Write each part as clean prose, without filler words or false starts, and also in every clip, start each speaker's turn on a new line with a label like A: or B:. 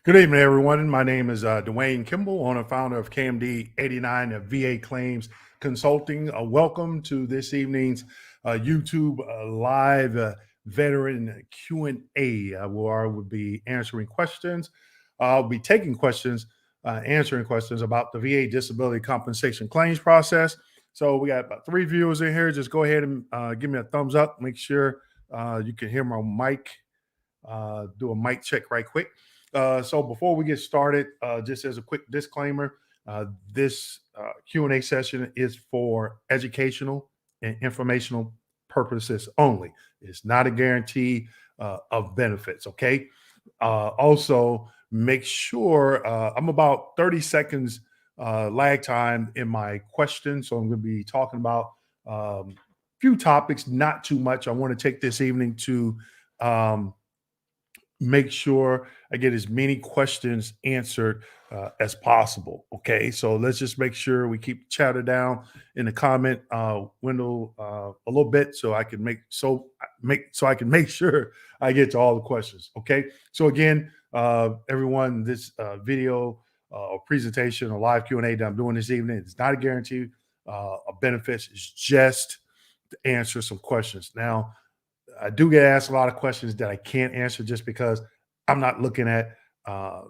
A: Good evening, everyone. My name is Dwayne Kimball, owner and founder of KMD 89 VA Claims Consulting. Welcome to this evening's YouTube live veteran Q&A, where I will be answering questions. I'll be taking questions, answering questions about the VA disability compensation claims process. So we got about 3 viewers in here. Just go ahead and give me a thumbs up. Make sure you can hear my mic. Do a mic check right quick. So before we get started, just as a quick disclaimer, this Q&A session is for educational and informational purposes only. It's not a guarantee of benefits, okay? Also, make sure I'm about 30 seconds lag time in my question. So I'm going to be talking about a few topics, not too much. I want to take this evening to make sure I get as many questions answered as possible. Okay, so let's just make sure we keep chatter down in the comment window a little bit, so I can make sure I get to all the questions. Okay, so again, everyone, this video or presentation or live Q&A that I'm doing this evening, it's not a guarantee of benefits. It's just to answer some questions. Now, I do get asked a lot of questions that I can't answer just because I'm not looking at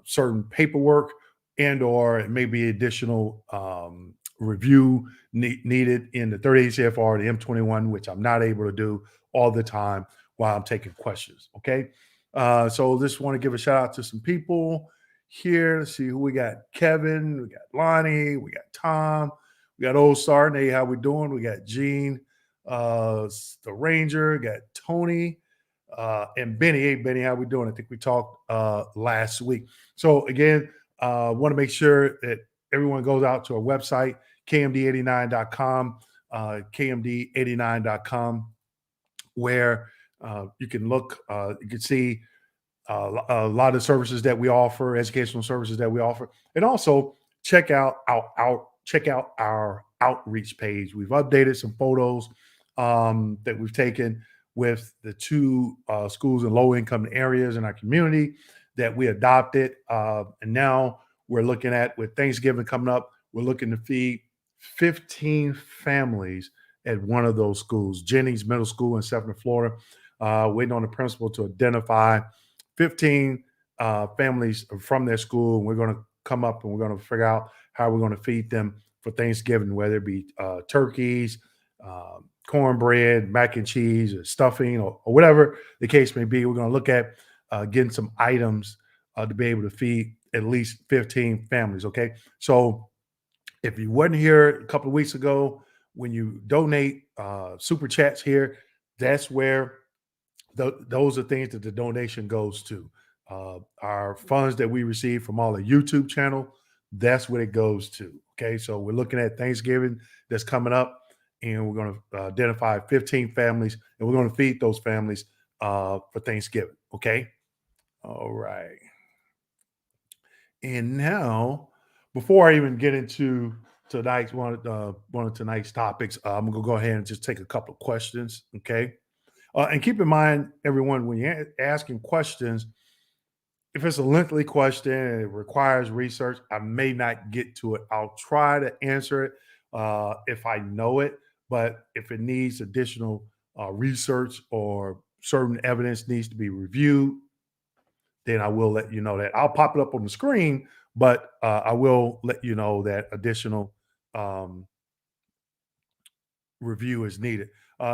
A: certain paperwork and or maybe additional review needed in the 38 CFR, the M21, which I'm not able to do all the time while I'm taking questions. Okay. So just want to give a shout out to some people here. Let's see who we got. Kevin, we got Lonnie, we got Tom, we got Old Sarton. Hey, how we doing? We got Gene. The Ranger, got Tony, and Benny. Hey, Benny, how we doing? I think we talked last week. So again, want to make sure that everyone goes out to our website, kmd89.com, kmd89.com, where you can look, you can see a lot of services that we offer, educational services that we offer, and also check out our outreach page. We've updated some photos that we've taken with the 2 schools in low-income areas in our community that we adopted. And now we're looking at, with Thanksgiving coming up, we're looking to feed 15 families at one of those schools, Jennings Middle School in Central Florida. Waiting on the principal to identify 15 families from their school. And we're going to come up and we're going to figure out how we're going to feed them for Thanksgiving, whether it be turkeys, cornbread, mac and cheese, or stuffing, or whatever the case may be. We're going to look at getting some items to be able to feed at least 15 families. Okay. So if you wasn't here a couple of weeks ago, when you donate super chats here, that's where those are things that the donation goes to. Our funds that we receive from all the YouTube channel, that's what it goes to. Okay. So we're looking at Thanksgiving that's coming up, and we're going to identify 15 families, and we're going to feed those families for Thanksgiving. Okay. All right. And now, before I even get into one of tonight's topics, I'm going to go ahead and just take a couple of questions. Okay. And keep in mind, everyone, when you're asking questions, if it's a lengthy question and it requires research, I may not get to it. I'll try to answer it if I know it. But if it needs additional research or certain evidence needs to be reviewed, then I will let you know that. I'll pop it up on the screen, but I will let you know that additional review is needed.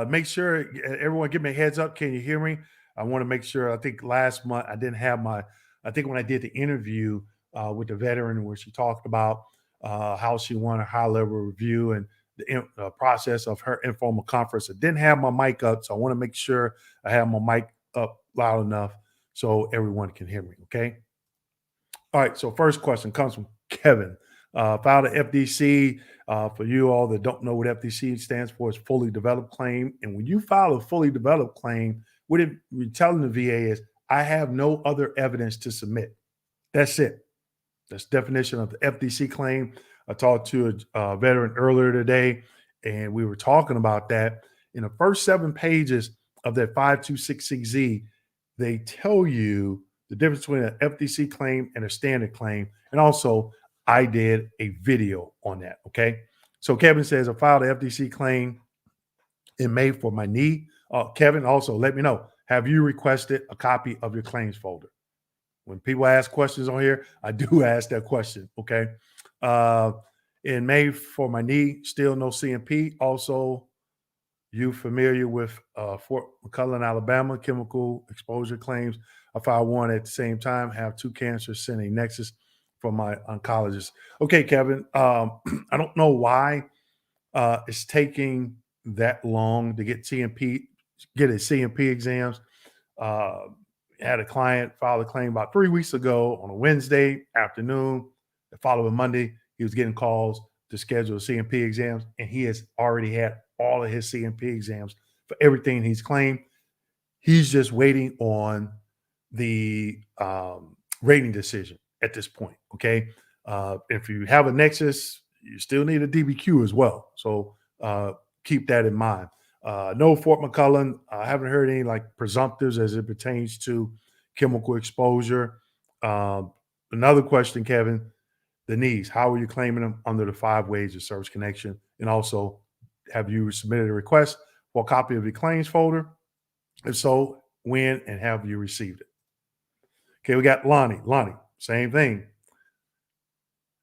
A: Make sure everyone give me a heads up. Can you hear me? I want to make sure. I think last month I didn't have I think when I did the interview with the veteran where she talked about how she won a high-level review and the process of her informal conference, I didn't have my mic up, so I want to make sure I have my mic up loud enough so everyone can hear me, okay? All right, so first question comes from Kevin. Filed an FDC. For you all that don't know what FDC stands for, it's fully developed claim. And when you file a fully developed claim, what we're telling the VA is, I have no other evidence to submit. That's it. That's the definition of the FDC claim. I talked to a veteran earlier today, and we were talking about that. In the first 7 pages of that 5266Z, they tell you the difference between an FDC claim and a standard claim. And also, I did a video on that. Okay. So Kevin says, I filed an FDC claim in May for my knee. Kevin, also let me know, have you requested a copy of your claims folder? When people ask questions on here, I do ask that question. Okay. In May for my knee, still no CMP. Also, you familiar with Fort McClellan, Alabama, chemical exposure claims? I filed one at the same time, have 2 cancers, sent a Nexus from my oncologist. Okay, Kevin, I don't know why it's taking that long to get get his CMP exams. Had a client file a claim about 3 weeks ago on a Wednesday afternoon. The following Monday, he was getting calls to schedule CMP exams, and he has already had all of his CMP exams for everything he's claimed. He's just waiting on the rating decision at this point. Okay. If you have a Nexus, you still need a DBQ as well. So keep that in mind. No Fort McClellan. I haven't heard any like presumptives as it pertains to chemical exposure. Another question, Kevin, the knees. How are you claiming them under the 5 ways of service connection? And also, have you submitted a request for a copy of your claims folder? If so, when and have you received it? Okay, we got Lonnie. Lonnie, same thing.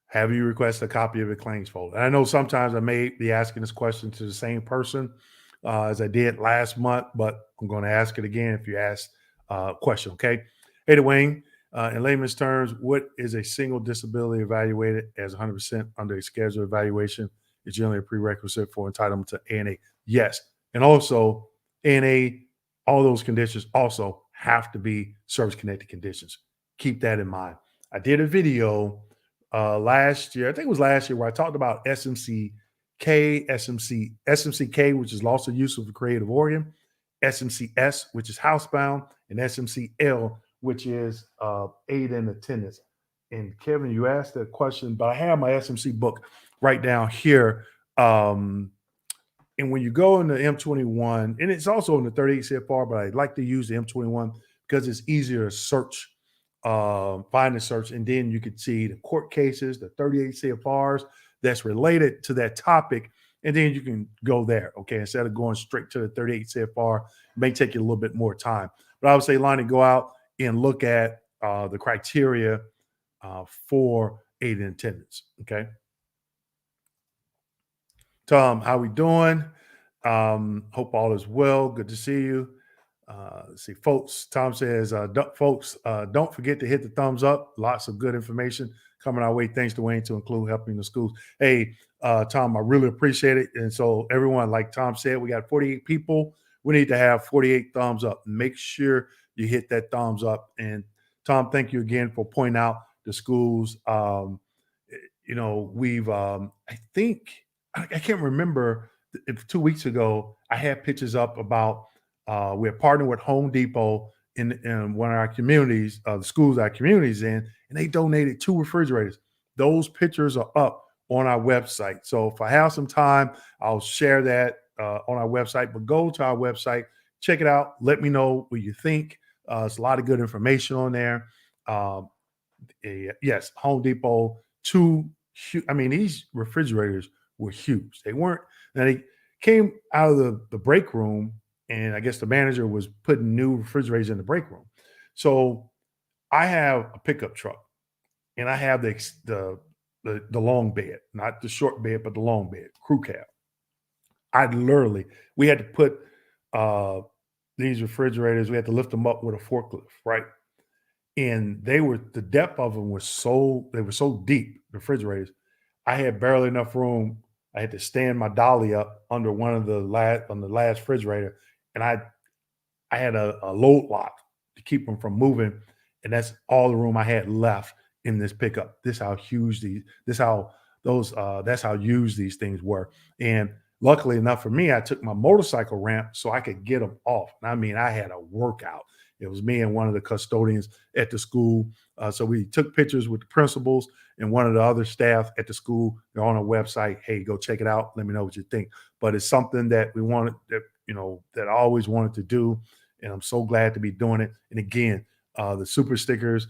A: Have you requested a copy of your claims folder? And I know sometimes I may be asking this question to the same person as I did last month, but I'm going to ask it again if you ask a question, okay? Hey, Dwayne, in layman's terms, what is a single disability evaluated as 100% under a scheduled evaluation? Is generally a prerequisite for entitlement to ANA. Yes. And also, ANA, all those conditions also have to be service-connected conditions. Keep that in mind. I did a video last year, I think it was last year, where I talked about SMCK, SMCK, which is loss of use of the creative organ, SMCS, which is housebound, and SMCL, which is aid in attendance. And Kevin, you asked that question, but I have my SMC book right down here. And when you go into M21, and it's also in the 38 CFR, but I like to use the M21 because it's easier to search, find and search, and then you could see the court cases, the 38 CFRs that's related to that topic, and then you can go there, okay? Instead of going straight to the 38 CFR, it may take you a little bit more time. But I would say, Lonnie, go out and look at the criteria for aid in attendance, okay? Tom, how we doing? Hope all is well. Good to see you. Let's see, folks. Tom says, don't forget to hit the thumbs up. Lots of good information coming our way. Thanks, Dwayne, to include helping the schools. Hey, Tom, I really appreciate it. And so everyone, like Tom said, we got 48 people. We need to have 48 thumbs up. Make sure you hit that thumbs up. And Tom, thank you again for pointing out the schools. We've, I think, I can't remember if 2 weeks ago I had pictures up about we're partnered with Home Depot in one of our communities, the schools our communities in, and they donated 2 refrigerators. Those pictures are up on our website. So if I have some time, I'll share that on our website. But go to our website, check it out. Let me know what you think. It's a lot of good information on there. Yes, Home Depot, 2. These refrigerators were huge. They weren't. Now they came out of the break room, and I guess the manager was putting new refrigerators in the break room. So I have a pickup truck, and I have the long bed, not the short bed, but the long bed, crew cab. We had to put these refrigerators, we had to lift them up with a forklift, right? And the depth of them they were so deep, refrigerators. I had barely enough room. I had to stand my dolly up under on the last refrigerator, and I had a load lock to keep them from moving, and that's all the room I had left in this pickup. That's how huge these things were. And luckily enough for me, I took my motorcycle ramp so I could get them off. I had a workout. It was me and one of the custodians at the school. So we took pictures with the principals and one of the other staff at the school. They're on our website. Hey, go check it out. Let me know what you think. But it's something that we wanted, that I always wanted to do. And I'm so glad to be doing it. And again, the super stickers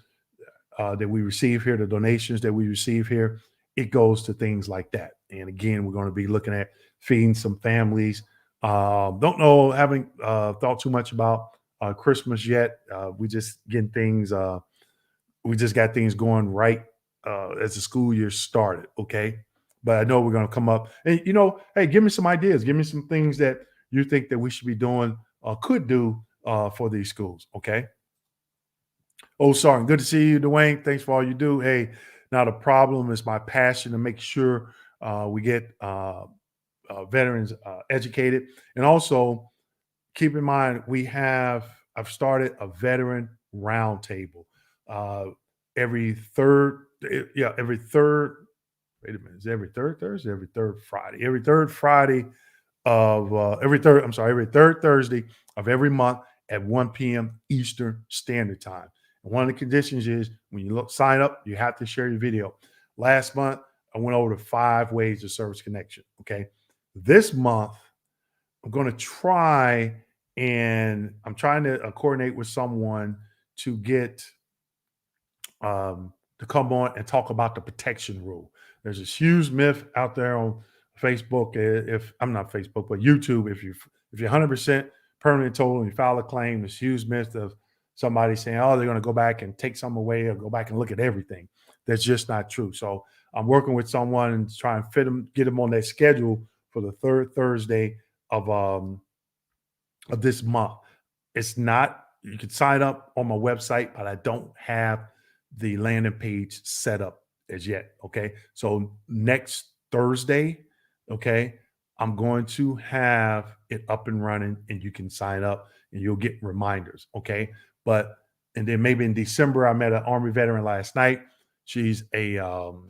A: that we receive here, the donations that we receive here, it goes to things like that. And again, we're going to be looking at feeding some families. Don't know, haven't thought too much about Christmas yet. We just getting things. We just got things going right as the school year started. Okay, but I know we're going to come up and hey, give me some ideas. Give me some things that you think that we should be doing could do for these schools. Okay. Oh, sorry. Good to see you, Dwayne. Thanks for all you do. Hey, not a problem. It's my passion to make sure we get veterans educated. And also keep in mind, I've started a veteran roundtable every third, every third, wait a minute, is it every third Thursday, every third Friday, every third Friday of every third Thursday of every month at 1 p.m. Eastern Standard Time. And one of the conditions is when you sign up, you have to share your video. Last month, I went over to 5 ways of service connection. Okay. This month, I'm going to try and I'm trying to coordinate with someone to get to come on and talk about the protection rule. There's this huge myth out there on Facebook. If I'm not Facebook, but YouTube, if you're 100% permanent total and you file a claim, this huge myth of somebody saying, "Oh, they're going to go back and take some away or go back and look at everything." That's just not true. So I'm working with someone and try and get them on that schedule for the third Thursday of this month. It's not. You can sign up on my website, but I don't have the landing page set up as yet. Okay. So next Thursday, okay, I'm going to have it up and running and you can sign up and you'll get reminders. Okay. And then maybe in December, I met an Army veteran last night. She's those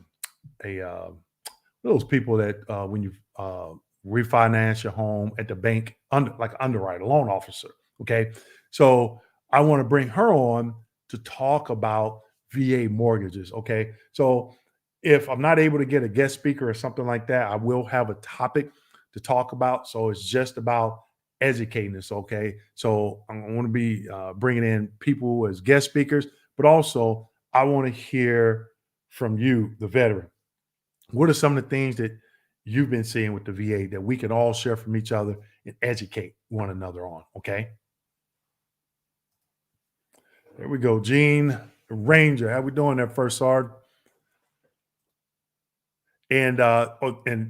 A: people that when you refinance your home at the bank, like underwriter, loan officer. Okay. So I want to bring her on to talk about VA mortgages. Okay. So if I'm not able to get a guest speaker or something like that, I will have a topic to talk about. So it's just about educating us. Okay. So I want to be bringing in people as guest speakers, but also I want to hear from you, the veteran. What are some of the things that you've been seeing with the VA that we can all share from each other and educate one another on? Okay. There we go. Gene Ranger. How we doing there, First Sergeant? And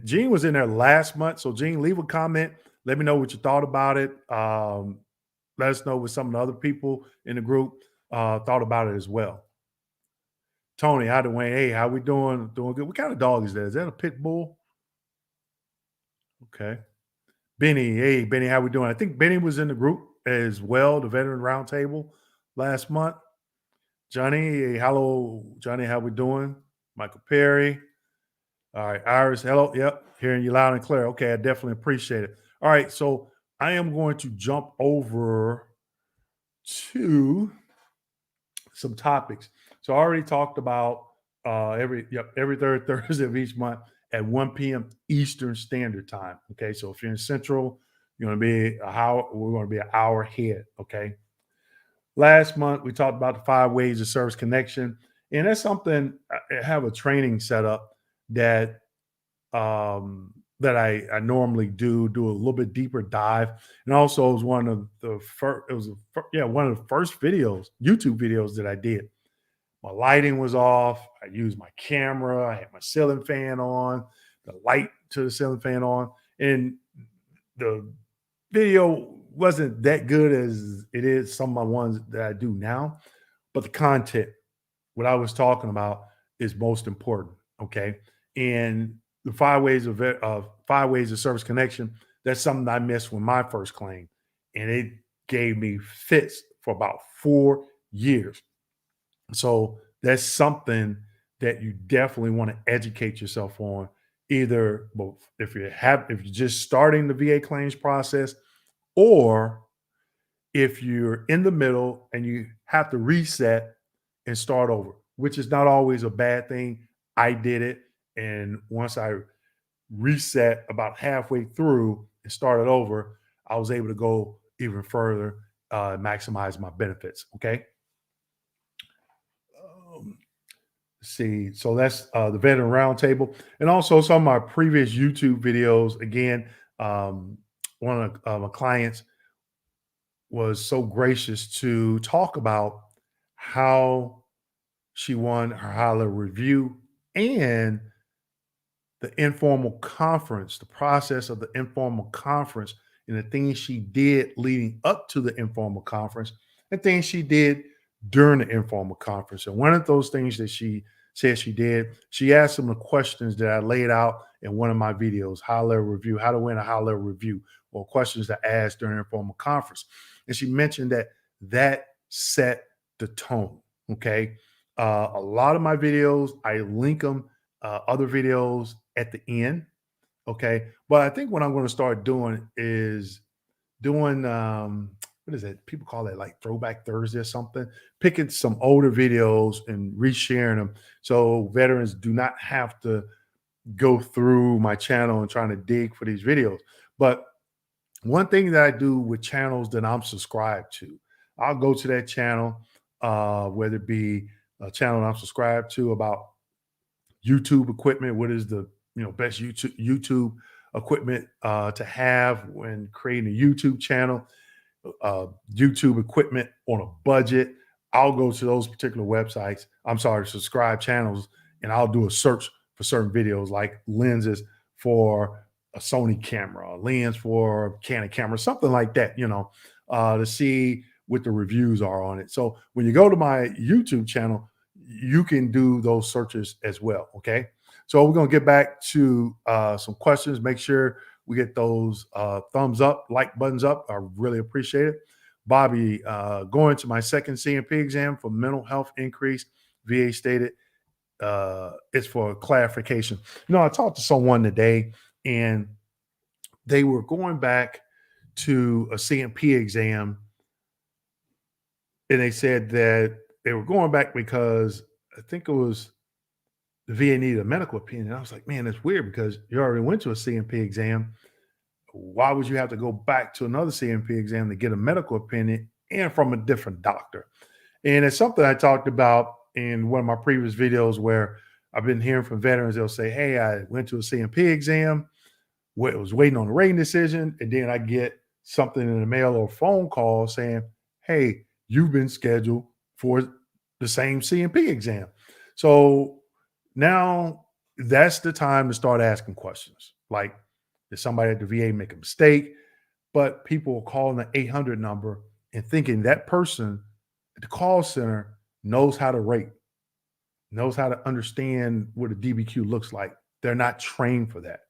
A: Gene was in there last month. So Gene, leave a comment. Let me know what you thought about it. Let us know what some of the other people in the group thought about it as well. Tony, hi Dwayne. Hey, how we doing? Doing good. What kind of dog is that? Is that a pit bull? Okay. Benny, hey Benny, how we doing? I think Benny was in the group as well, the veteran roundtable last month. Johnny, hey, hello, Johnny, how we doing? Michael Perry. All right, Iris, hello. Yep, hearing you loud and clear. Okay, I definitely appreciate it. All right, so I am going to jump over to some topics. So I already talked about every third Thursday of each month at 1 p.m. Eastern Standard Time. Okay, so if you're in Central, you're going to be we're going to be an hour ahead. Okay. Last month we talked about the 5 ways of service connection, and that's something I have a training set up that that I normally do a little bit deeper dive, and also it was one of the first. It was one of the first videos, YouTube videos that I did. My lighting was off. I used my camera. I had my ceiling fan on, the light to the ceiling fan on, and the video wasn't that good as it is some of my ones that I do now. But the content, what I was talking about, is most important. Okay, and the 5 ways of service connection. That's something I missed with my first claim, and it gave me fits for about 4 years. So that's something that you definitely want to educate yourself on. Either if you're just starting the VA claims process, or if you're in the middle and you have to reset and start over, which is not always a bad thing. I did it, and once I reset about halfway through and started over, I was able to go even further, maximize my benefits. Okay. see. So that's the veteran roundtable, and also some of my previous YouTube videos. Again, one of my clients was so gracious to talk about how she won her high level review and the informal conference, the process of the informal conference, and the things she did leading up to the informal conference, and things she did during the informal conference. And one of those things that she said she did, she asked some of the questions that I laid out in one of my videos, high level review, how to win a high level review, or questions that asked during the informal conference. And she mentioned that set the tone. Okay. A lot of my videos, I link them, other videos at the end. Okay. But I think what I'm going to start doing is doing, what is it? People call it like Throwback Thursday or something, picking some older videos and resharing them. So veterans do not have to go through my channel and trying to dig for these videos. But one thing that I do with channels that I'm subscribed to, I'll go to that channel, whether it be a channel I'm subscribed to about YouTube equipment. What is the best YouTube equipment to have when creating a YouTube channel? YouTube equipment on a budget. I'll go to those particular websites. I'm sorry, subscribe channels, and I'll do a search for certain videos like lenses for a Sony camera, a lens for a Canon camera, something like that, to see what the reviews are on it. So when you go to my YouTube channel, you can do those searches as well. Okay. So we're going to get back to some questions. Make sure we get those thumbs up, like buttons up. I really appreciate it. Bobby, going to my second CMP exam for mental health increase, VA stated it's for clarification. I talked to someone today, and they were going back to a CMP exam, and they said that they were going back because I think it was the VA needed a medical opinion. I was like, man, that's weird because you already went to a CMP exam. Why would you have to go back to another CMP exam to get a medical opinion and from a different doctor? And it's something I talked about in one of my previous videos where I've been hearing from veterans. They'll say, hey, I went to a CMP exam, was waiting on a rating decision, and then I get something in the mail or phone call saying, hey, you've been scheduled for the same CMP exam. So now that's the time to start asking questions. Like, did somebody at the VA make a mistake? But people are calling the 800 number and thinking that person at the call center knows how to rate, knows how to understand what a DBQ looks like. They're not trained for that.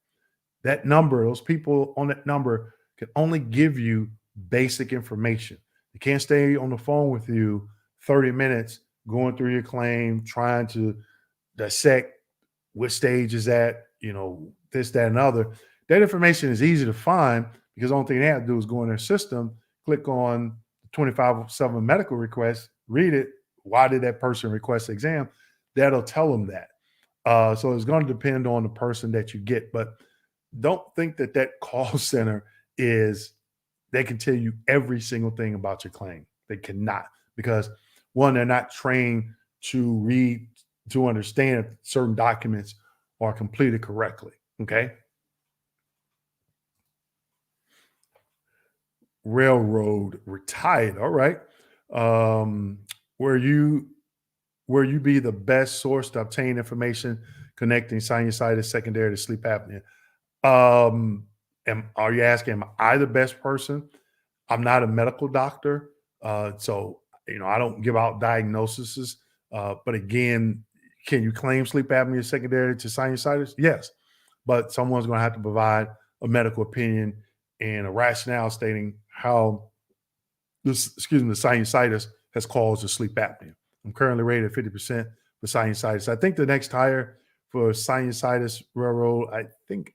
A: That number, those people on that number can only give you basic information. They can't stay on the phone with you 30 minutes going through your claim, trying to dissect what stage is at, this, that, and other. That information is easy to find because the only thing they have to do is go in their system, click on the 25/7 medical request, read it. Why did that person request the exam? That'll tell them that. So it's going to depend on the person that you get, but don't think that call center they can tell you every single thing about your claim. They cannot, because one, they're not trained to read, to understand if certain documents are completed correctly. Okay. Railroad retired. All right. Where you be the best source to obtain information connecting sinusitis secondary to sleep apnea? Are you asking, am I the best person? I'm not a medical doctor. So, I don't give out diagnoses. But again, can you claim sleep apnea secondary to sinusitis? Yes. But someone's going to have to provide a medical opinion and a rationale stating how the sinusitis has caused the sleep apnea. I'm currently rated at 50% for sinusitis. I think the next higher for sinusitis railroad,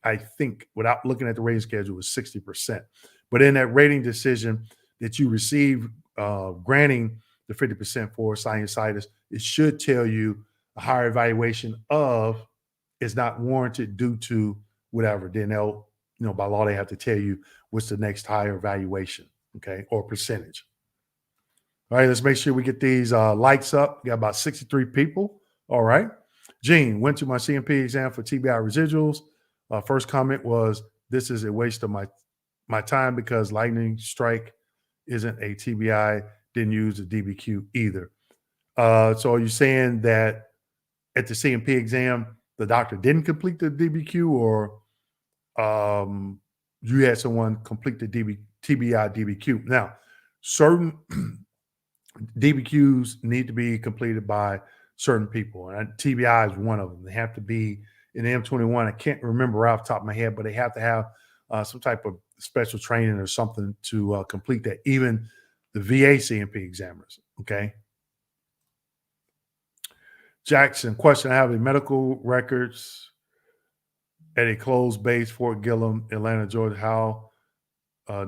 A: I think without looking at the rating schedule, was 60%. But in that rating decision that you receive, granting the 50% for sinusitis, it should tell you a higher evaluation of is not warranted due to whatever. Then they'll, by law, they have to tell you what's the next higher evaluation, okay, or percentage. All right, let's make sure we get these likes up. We got about 63 people. All right. Gene, went to my CMP exam for TBI residuals. First comment was, this is a waste of my time because lightning strike isn't a TBI. Didn't use the DBQ either. So are you saying that at the CMP exam, the doctor didn't complete the DBQ, or you had someone complete the TBI DBQ? Now, certain DBQs need to be completed by certain people, and TBI is one of them. They have to be in M21. I can't remember off the top of my head, but they have to have some type of special training or something to complete that. Even the VA CMP examiners. Okay. Jackson, question: I have the medical records at a closed base, Fort Gillum, Atlanta, Georgia. How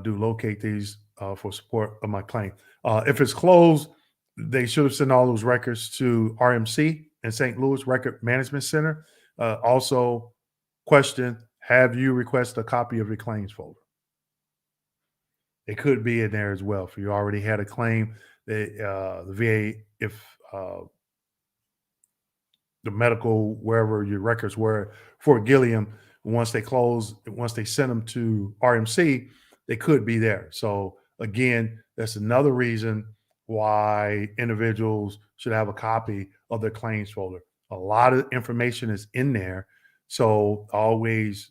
A: do locate these for support of my claim? If it's closed, they should have sent all those records to RMC in St. Louis Record Management Center. Also, question: have you requested a copy of your claims folder? It could be in there as well. If you already had a claim, the VA, if the medical, wherever your records were, Fort Gilliam, once they send them to RMC, they could be there. So again, that's another reason why individuals should have a copy of their claims folder. A lot of information is in there. So always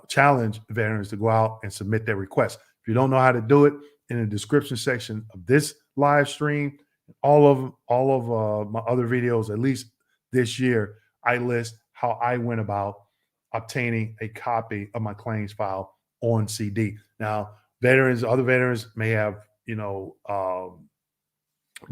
A: challenge veterans to go out and submit their requests. If you don't know how to do it, in the description section of this live stream, all of my other videos, at least this year, I list how I went about obtaining a copy of my claims file on CD. Now, other veterans may have,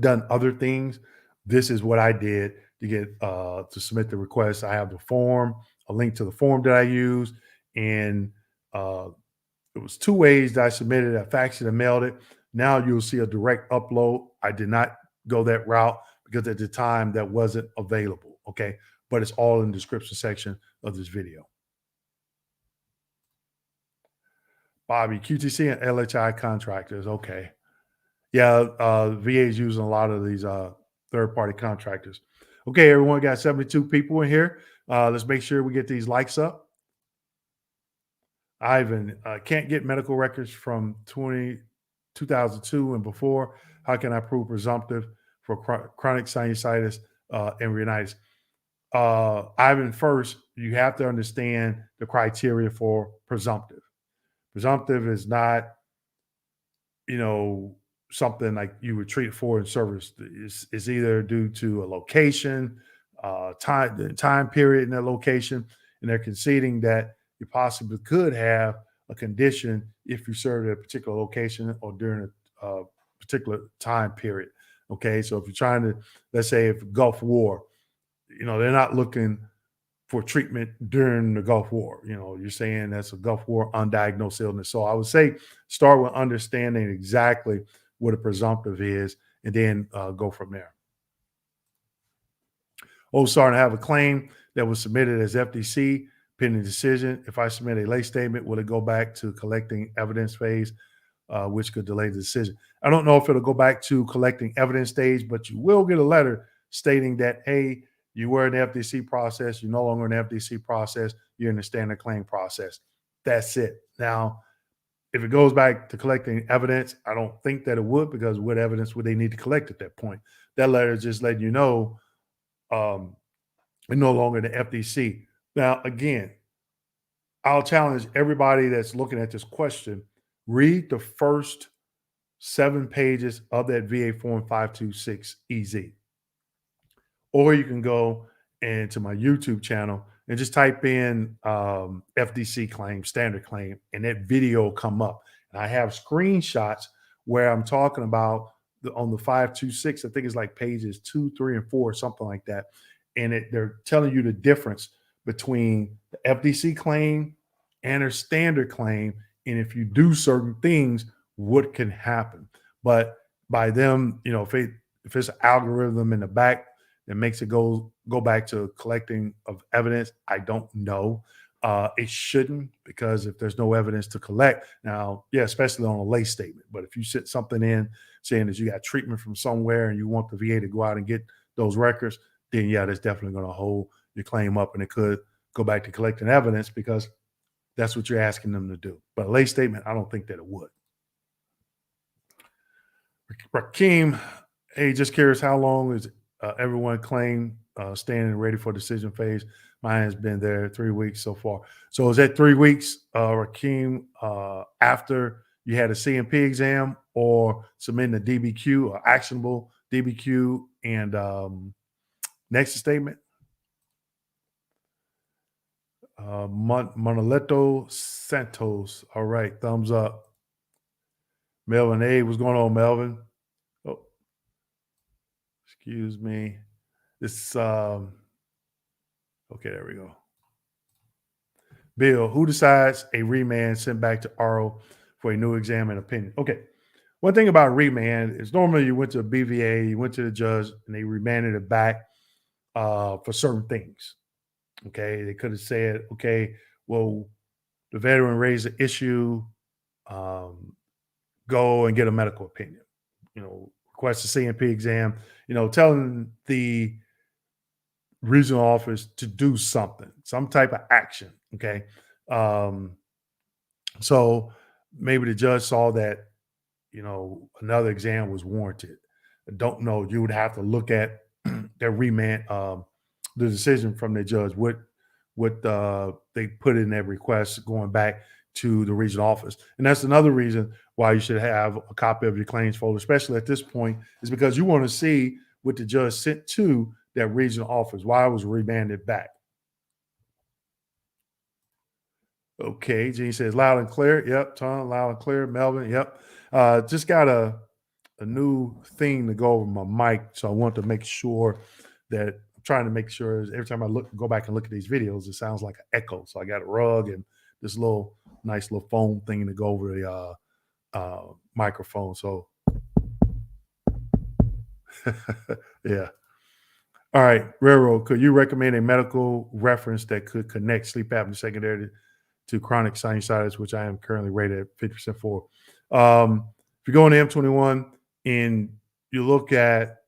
A: done other things. This is what I did to get to submit the request. I have the form, a link to the form that I used, and it was two ways that I submitted it. I faxed it and mailed it. Now you'll see a direct upload. I did not go that route because at the time that wasn't available. Okay. But it's all in the description section of this video. Bobby, QTC and LHI contractors. Okay. Yeah. VA is using a lot of these third-party contractors. Okay, everyone, got 72 people in here. Let's make sure we get these likes up. Ivan, can't get medical records from 2002 and before. How can I prove presumptive for chronic sinusitis and rhinitis? Ivan, first, you have to understand the criteria for presumptive. Presumptive is not, something like you would treat for in service. It's either due to a location, time period in that location, and they're conceding that you possibly could have a condition if you served at a particular location or during a particular time period. Okay, so if you're trying to, let's say, if Gulf War, they're not looking for treatment during the Gulf War. You're saying that's a Gulf War undiagnosed illness. So I would say start with understanding exactly what a presumptive is, and then go from there. Starting to have a claim that was submitted as FDC pending decision. If I submit a late statement, will it go back to collecting evidence phase, which could delay the decision? I don't know if it'll go back to collecting evidence stage, but you will get a letter stating that, hey, you were in the FDC process, you're no longer in the FDC process, you're in the standard claim process. That's it. Now, if it goes back to collecting evidence, I don't think that it would, because what evidence would they need to collect at that point? That letter is just letting you know we're no longer in the FDC. Now, again, I'll challenge everybody that's looking at this question, read the first 7 pages of that VA Form 526 EZ. Or you can go into my YouTube channel and just type in FDC claim, standard claim, and that video will come up. And I have screenshots where I'm talking about on the 526, I think it's like pages 2, 3, and 4, something like that. And they're telling you the difference between the FDC claim and a standard claim. And if you do certain things, what can happen. But by them, if it's an algorithm in the back that makes it go back to collecting of evidence, I don't know. It shouldn't, because if there's no evidence to collect now, yeah, especially on a lay statement. But if you sit something in saying that you got treatment from somewhere and you want the VA to go out and get those records, then yeah, that's definitely going to hold your claim up, and it could go back to collecting evidence because that's what you're asking them to do. But a late statement, I don't think that it would. Rakeem, hey, just curious, how long is everyone claim standing ready for decision phase? Mine has been there 3 weeks so far. So is that 3 weeks, Rakeem, after you had a CMP exam or submitting a DBQ, or actionable DBQ and Nexus statement? Monolito Santos. All right, thumbs up. Melvin A, what's going on, Melvin? Oh, excuse me. This okay, there we go. Bill, who decides a remand sent back to RO for a new exam and opinion? Okay. One thing about remand is normally you went to a BVA, you went to the judge, and they remanded it back for certain things. Okay. They could have said, okay, well, the veteran raised the issue, go and get a medical opinion, request a CMP exam, telling the regional office to do something, some type of action. Okay. So maybe the judge saw that, another exam was warranted. I don't know. You would have to look at their remand, the decision from the judge, what they put in their request going back to the regional office. And that's another reason why you should have a copy of your claims folder, especially at this point, is because you want to see what the judge sent to that regional office, why it was remanded back. Okay, Gene says loud and clear. Yep, Tom, loud and clear. Melvin, yep. Just got a new thing to go over my mic, so I want to make sure that I'm trying to make sure every time I go back and look at these videos, it sounds like an echo. So I got a rug and this nice little foam thing to go over the microphone. So yeah. All right, Railroad, could you recommend a medical reference that could connect sleep apnea secondary to chronic sinusitis, which I am currently rated at 50% for? If you go on the M21 and you look at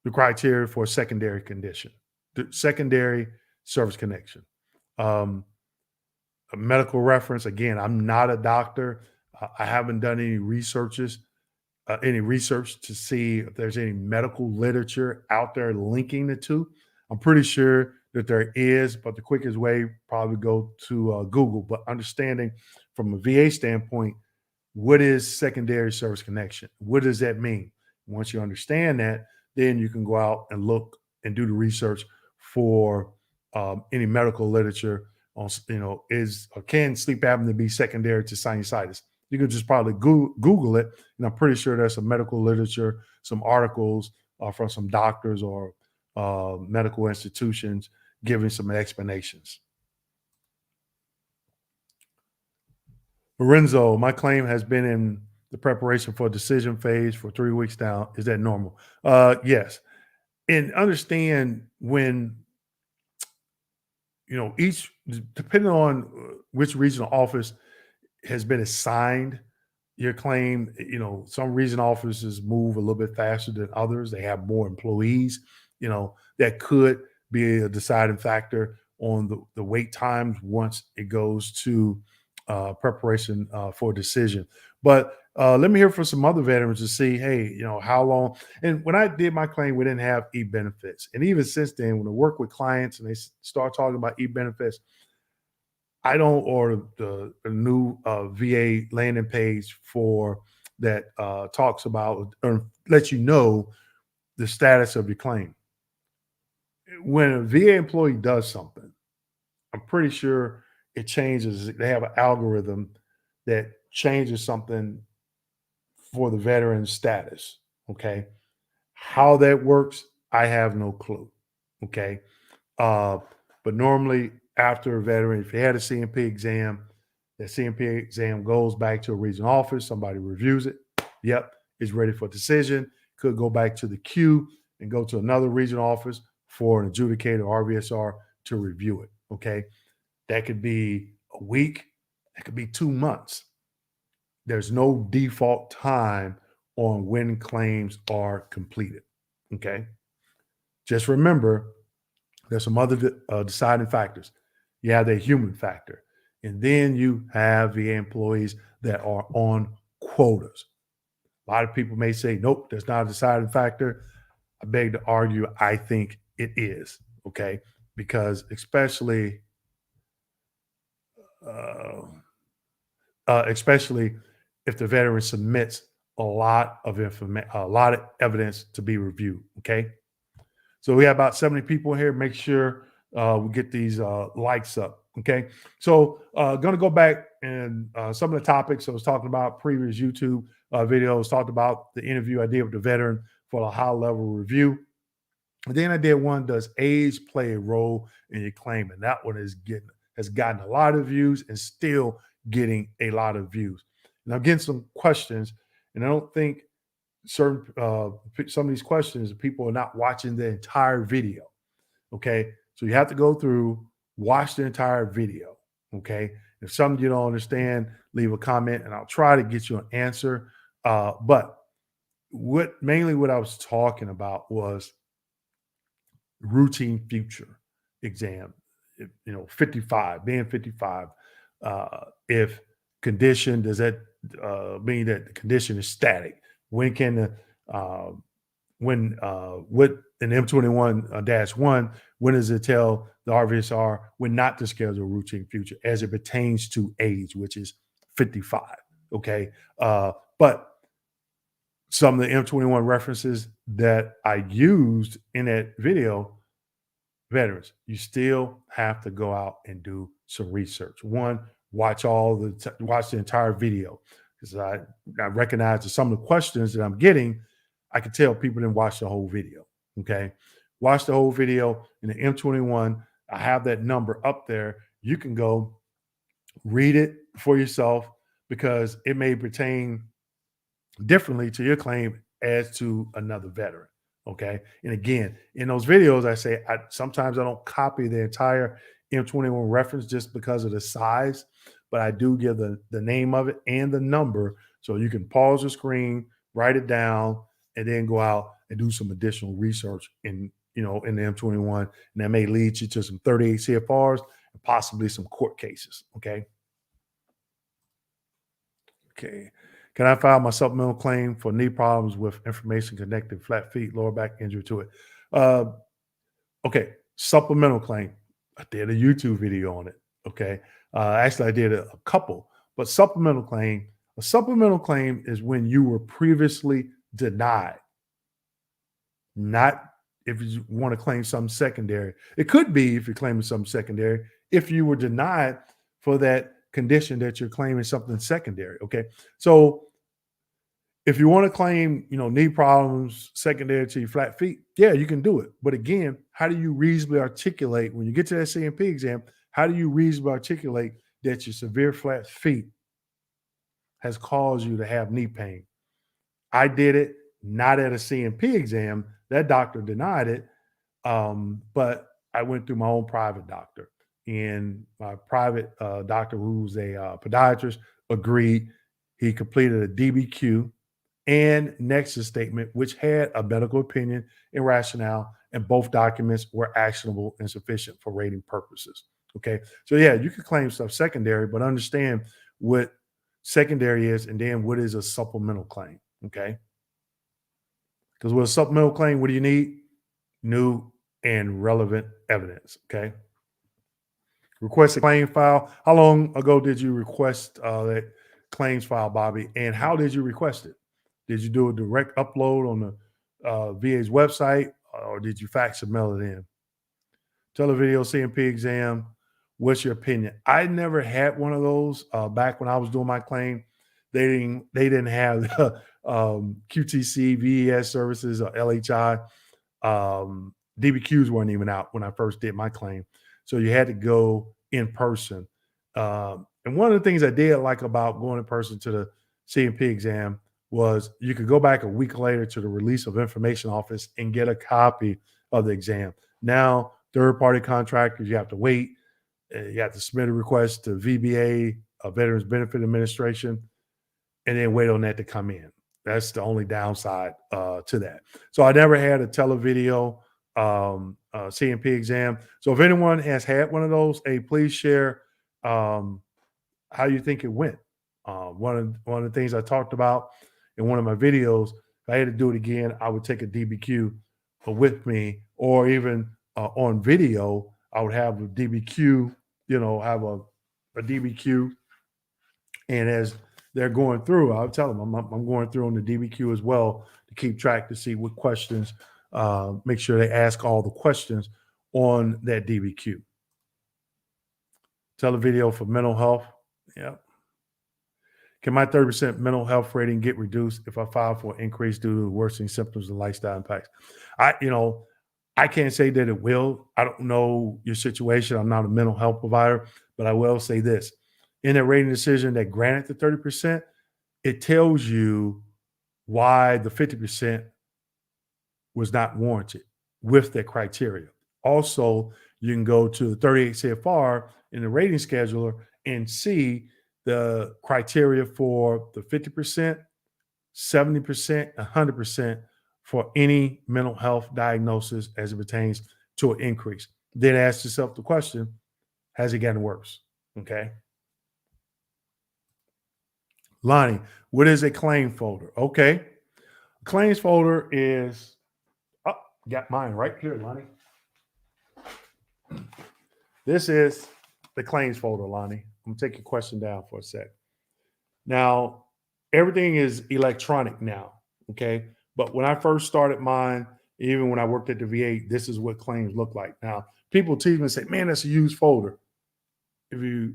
A: the criteria for a secondary condition, the secondary service connection, a medical reference, again, I'm not a doctor. I haven't done any research to see if there's any medical literature out there linking the two. I'm pretty sure that there is, but the quickest way probably go to Google. But understanding from a VA standpoint, what is secondary service connection? What does that mean? Once you understand that, then you can go out and look and do the research for any medical literature on, can sleep apnea be secondary to sinusitis? You can just probably Google it, and I'm pretty sure there's some medical literature, some articles from some doctors or medical institutions giving some explanations. Lorenzo, my claim has been in the preparation for decision phase for 3 weeks now. Is that normal? Yes. And understand when, each, depending on which regional office has been assigned your claim, some regional offices move a little bit faster than others. They have more employees, that could be a deciding factor on the wait times once it goes to preparation for a decision. But let me hear from some other veterans to see, hey, how long. And when I did my claim, we didn't have e-benefits. And even since then, when I work with clients and they start talking about e-benefits, I don't order the new VA landing page for that talks about or lets you know the status of your claim. When a VA employee does something, I'm pretty sure it changes. They have an algorithm that changes something for the veteran's status. Okay. How that works, I have no clue. Okay. But normally after a veteran, if you had a CMP exam, that CMP exam goes back to a regional office, somebody reviews it. Yep, it's ready for decision. Could go back to the queue and go to another regional office for an adjudicator RVSR to review it. Okay. That could be a week. That could be 2 months. There's no default time on when claims are completed. Okay. Just remember, There's some other deciding factors. You have the human factor, and then you have the employees that are on quotas. A lot of people may say, nope, that's not a deciding factor. I beg to argue, I think it is, okay? Because especially if the veteran submits a lot of information, a lot of evidence to be reviewed, okay? So we have about 70 people here. Make sure we get these likes up, okay? So going to go back and some of the topics I was talking about, previous YouTube videos, talked about the interview I did with the veteran for a high-level review. And then I did one, does age play a role in your claim? And that one has gotten a lot of views and still getting a lot of views. And I'm getting some questions, and I don't think some of these questions, people are not watching the entire video. Okay. So you have to go through, watch the entire video. Okay. If something you don't understand, leave a comment and I'll try to get you an answer. But what I was talking about was routine future exam. 55, being 55. If condition, does that mean that the condition is static? When can with an M21-1, when does it tell the RVSR when not to schedule routine future as it pertains to age, which is 55? Okay. But some of the M21 references that I used in that video, veterans, you still have to go out and do some research. One, watch the entire video, because I recognize that some of the questions that I'm getting, I can tell people didn't watch the whole video. Okay. Watch the whole video. In the M21, I have that number up there. You can go read it for yourself, because it may pertain differently to your claim as to another veteran. Okay. And again, in those videos, I say sometimes I don't copy the entire M21 reference just because of the size, but I do give the name of it and the number, so you can pause the screen, write it down, and then go out and do some additional research in the M21, and that may lead you to some 38 CFRs and possibly some court cases. Okay. Okay. Can I file my supplemental claim for knee problems with information connected flat feet, lower back injury to it? Okay. Supplemental claim. I did a YouTube video on it. Okay. Actually, I did a couple, but a supplemental claim is when you were previously denied. Not if you want to claim something secondary. It could be if you're claiming something secondary, if you were denied for that condition that you're claiming something secondary. Okay. So if you want to claim, knee problems secondary to your flat feet, yeah, you can do it. But again, how do you reasonably articulate when you get to that CMP exam? How do you reasonably articulate that your severe flat feet has caused you to have knee pain? I did it not at a CMP exam. That doctor denied it. But I went through my own private doctor, and my private doctor, who's a podiatrist, agreed. He completed a DBQ and Nexus statement, which had a medical opinion and rationale, and both documents were actionable and sufficient for rating purposes. Okay. So yeah, you could claim stuff secondary, but understand what secondary is and then what is a supplemental claim. Okay. Because with a supplemental claim, what do you need? New and relevant evidence. Okay. Request a claim file. How long ago did you request that claims file, Bobby? And how did you request it? Did you do a direct upload on the VA's website, or did you fax or mail it in? Televideo CMP exam. What's your opinion? I never had one of those back when I was doing my claim. They didn't have QTC, VES services, or LHI. DBQs weren't even out when I first did my claim. So you had to go in person. And one of the things I did like about going in person to the CMP exam was you could go back a week later to the release of information office and get a copy of the exam. Now, third-party contractors, you have to wait. You have to submit a request to VBA, Veterans Benefit Administration, and then wait on that to come in. That's the only downside to that. So I never had a televideo CMP exam. So if anyone has had one of those, hey, please share how you think it went. One of the things I talked about in one of my videos, if I had to do it again, I would take a DBQ with me, or even on video, I would have a DBQ, have a DBQ. And as they're going through, I'll tell them I'm going through on the DBQ as well to keep track to see what questions, make sure they ask all the questions on that DBQ. Televideo for mental health. Yep. Can my 30% mental health rating get reduced if I file for an increase due to worsening symptoms and lifestyle impacts? I can't say that it will. I don't know your situation. I'm not a mental health provider, but I will say this. In that rating decision that granted the 30%, it tells you why the 50% was not warranted with that criteria. Also, you can go to the 38 CFR in the rating scheduler and see the criteria for the 50%, 70%, 100% for any mental health diagnosis as it pertains to an increase. Then ask yourself the question, has it gotten worse? Okay. Lonnie, what is a claim folder? Okay. Claims folder is, got mine right here, Lonnie. This is the claims folder, Lonnie. I'm going to take your question down for a sec. Now, everything is electronic now, okay? But when I first started mine, even when I worked at the VA, this is what claims look like. Now, people tease me and say, man, that's a used folder. If you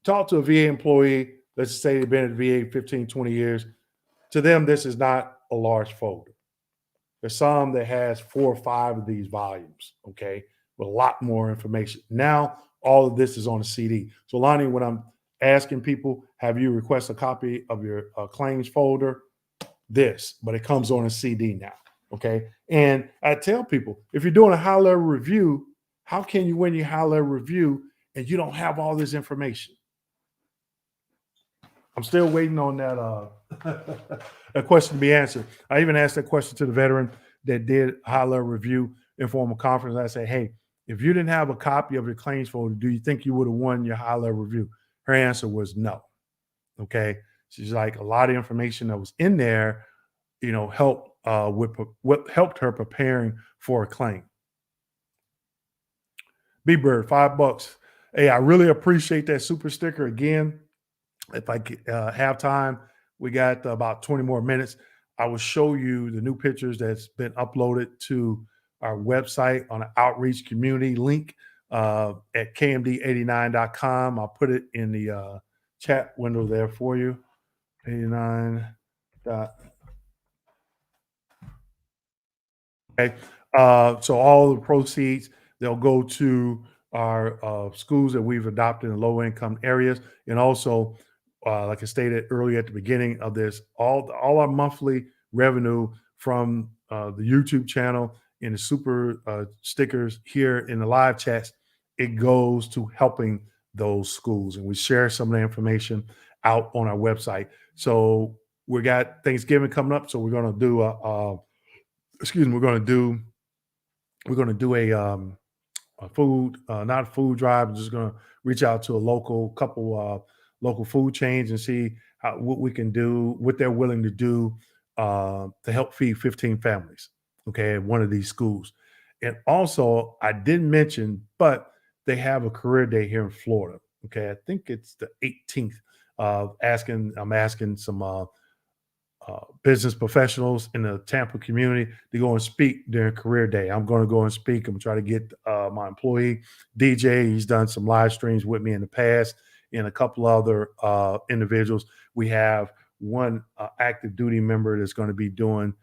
A: talk to a VA employee, let's just say they've been at the VA 15, 20 years, to them, this is not a large folder. There's some that has 4 or 5 of these volumes, okay, with a lot more information. Now, all of this is on a CD. So, Lonnie, when I'm asking people, have you request a copy of your claims folder? But it comes on a CD now, okay? And I tell people, if you're doing a high-level review, how can you win your high-level review and you don't have all this information? I'm still waiting on that a question to be answered. I even asked that question to the veteran that did high-level review informal conference. I said, hey, if you didn't have a copy of your claims folder, do you think you would have won your high-level review? Her answer was no. Okay. She's like, a lot of information that was in there, helped with what helped her preparing for a claim. B-Bird, $5. Hey, I really appreciate that super sticker. Again, if I have time, we got about 20 more minutes. I will show you the new pictures that's been uploaded to our website on an outreach community link at kmd89.com. I'll put it in the chat window there for you. 89. Okay. So all the proceeds, they'll go to our schools that we've adopted in low income areas. And also, like I stated earlier at the beginning of this, all our monthly revenue from the YouTube channel and the super stickers here in the live chats, it goes to helping those schools. And we share some of the information out on our website. So we got Thanksgiving coming up. So we're going to do we're going to do a food, not a food drive. I'm just going to reach out to a couple local food chains and see what we can do, what they're willing to do to help feed 15 families, okay, at one of these schools. And also, I didn't mention, but they have a career day here in Florida, okay? I think it's the 18th. I'm asking some business professionals in the Tampa community to go and speak during career day. I'm going to go and speak. I'm trying to get my employee, DJ. He's done some live streams with me in the past, and a couple other individuals. We have one active duty member that's going to be doing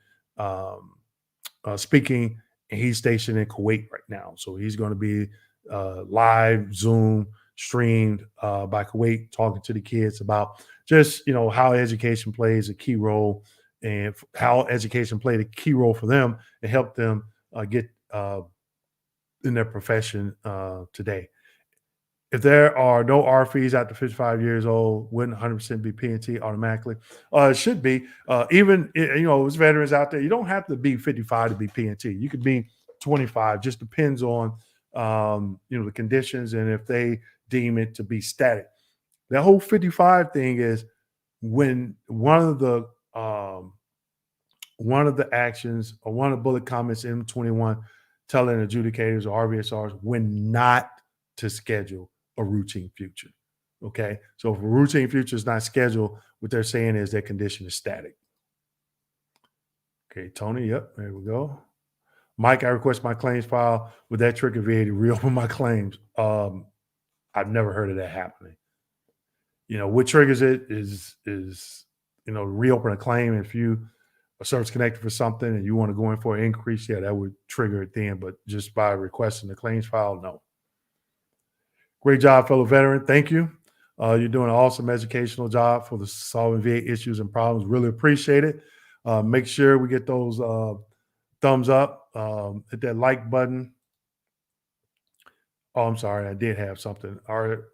A: speaking, and he's stationed in Kuwait right now. So he's going to be live Zoom streamed by Kuwait, talking to the kids about just, how education plays a key role, and how education played a key role for them and help them get in their profession today. If there are no R fees after 55 years old, wouldn't 100% be P&T automatically? It should be. Even, there's veterans out there. You don't have to be 55 to be P&T. You could be 25. Just depends on the conditions and if they deem it to be static. The whole 55 thing is when one of the actions or one of the bullet comments in 21 telling adjudicators or RVSRs when not to schedule a routine future. Okay, so if a routine future is not scheduled, what they're saying is their condition is static. Okay, Tony, yep, there we go. Mike, I request my claims file with that trigger VA to reopen my claims. I've never heard of that happening. What triggers it is reopen a claim. If you are service connected for something and you want to go in for an increase, yeah, that would trigger it then. But just by requesting the claims file, no. Great job, fellow veteran. Thank you. You're doing an awesome educational job for the solving VA issues and problems. Really appreciate it. Make sure we get those thumbs up. Hit that like button. Oh, I'm sorry. I did have something.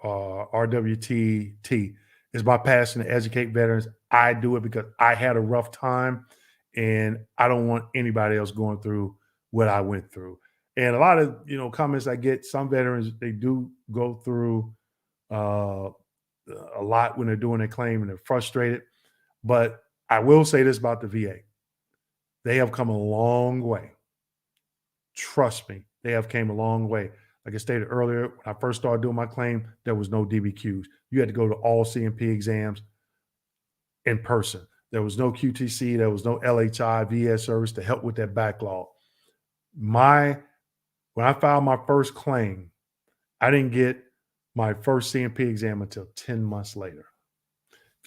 A: RWTT is my passion to educate veterans. I do it because I had a rough time and I don't want anybody else going through what I went through. And a lot of, comments I get, some veterans, they do go through a lot when they're doing a claim and they're frustrated. But I will say this about the VA. They have come a long way. Trust me, they have came a long way. Like I stated earlier, when I first started doing my claim, there was no DBQs. You had to go to all CMP exams in person. There was no QTC. There was no LHI, VS service to help with that backlog. When I filed my first claim, I didn't get my first CMP exam until 10 months later.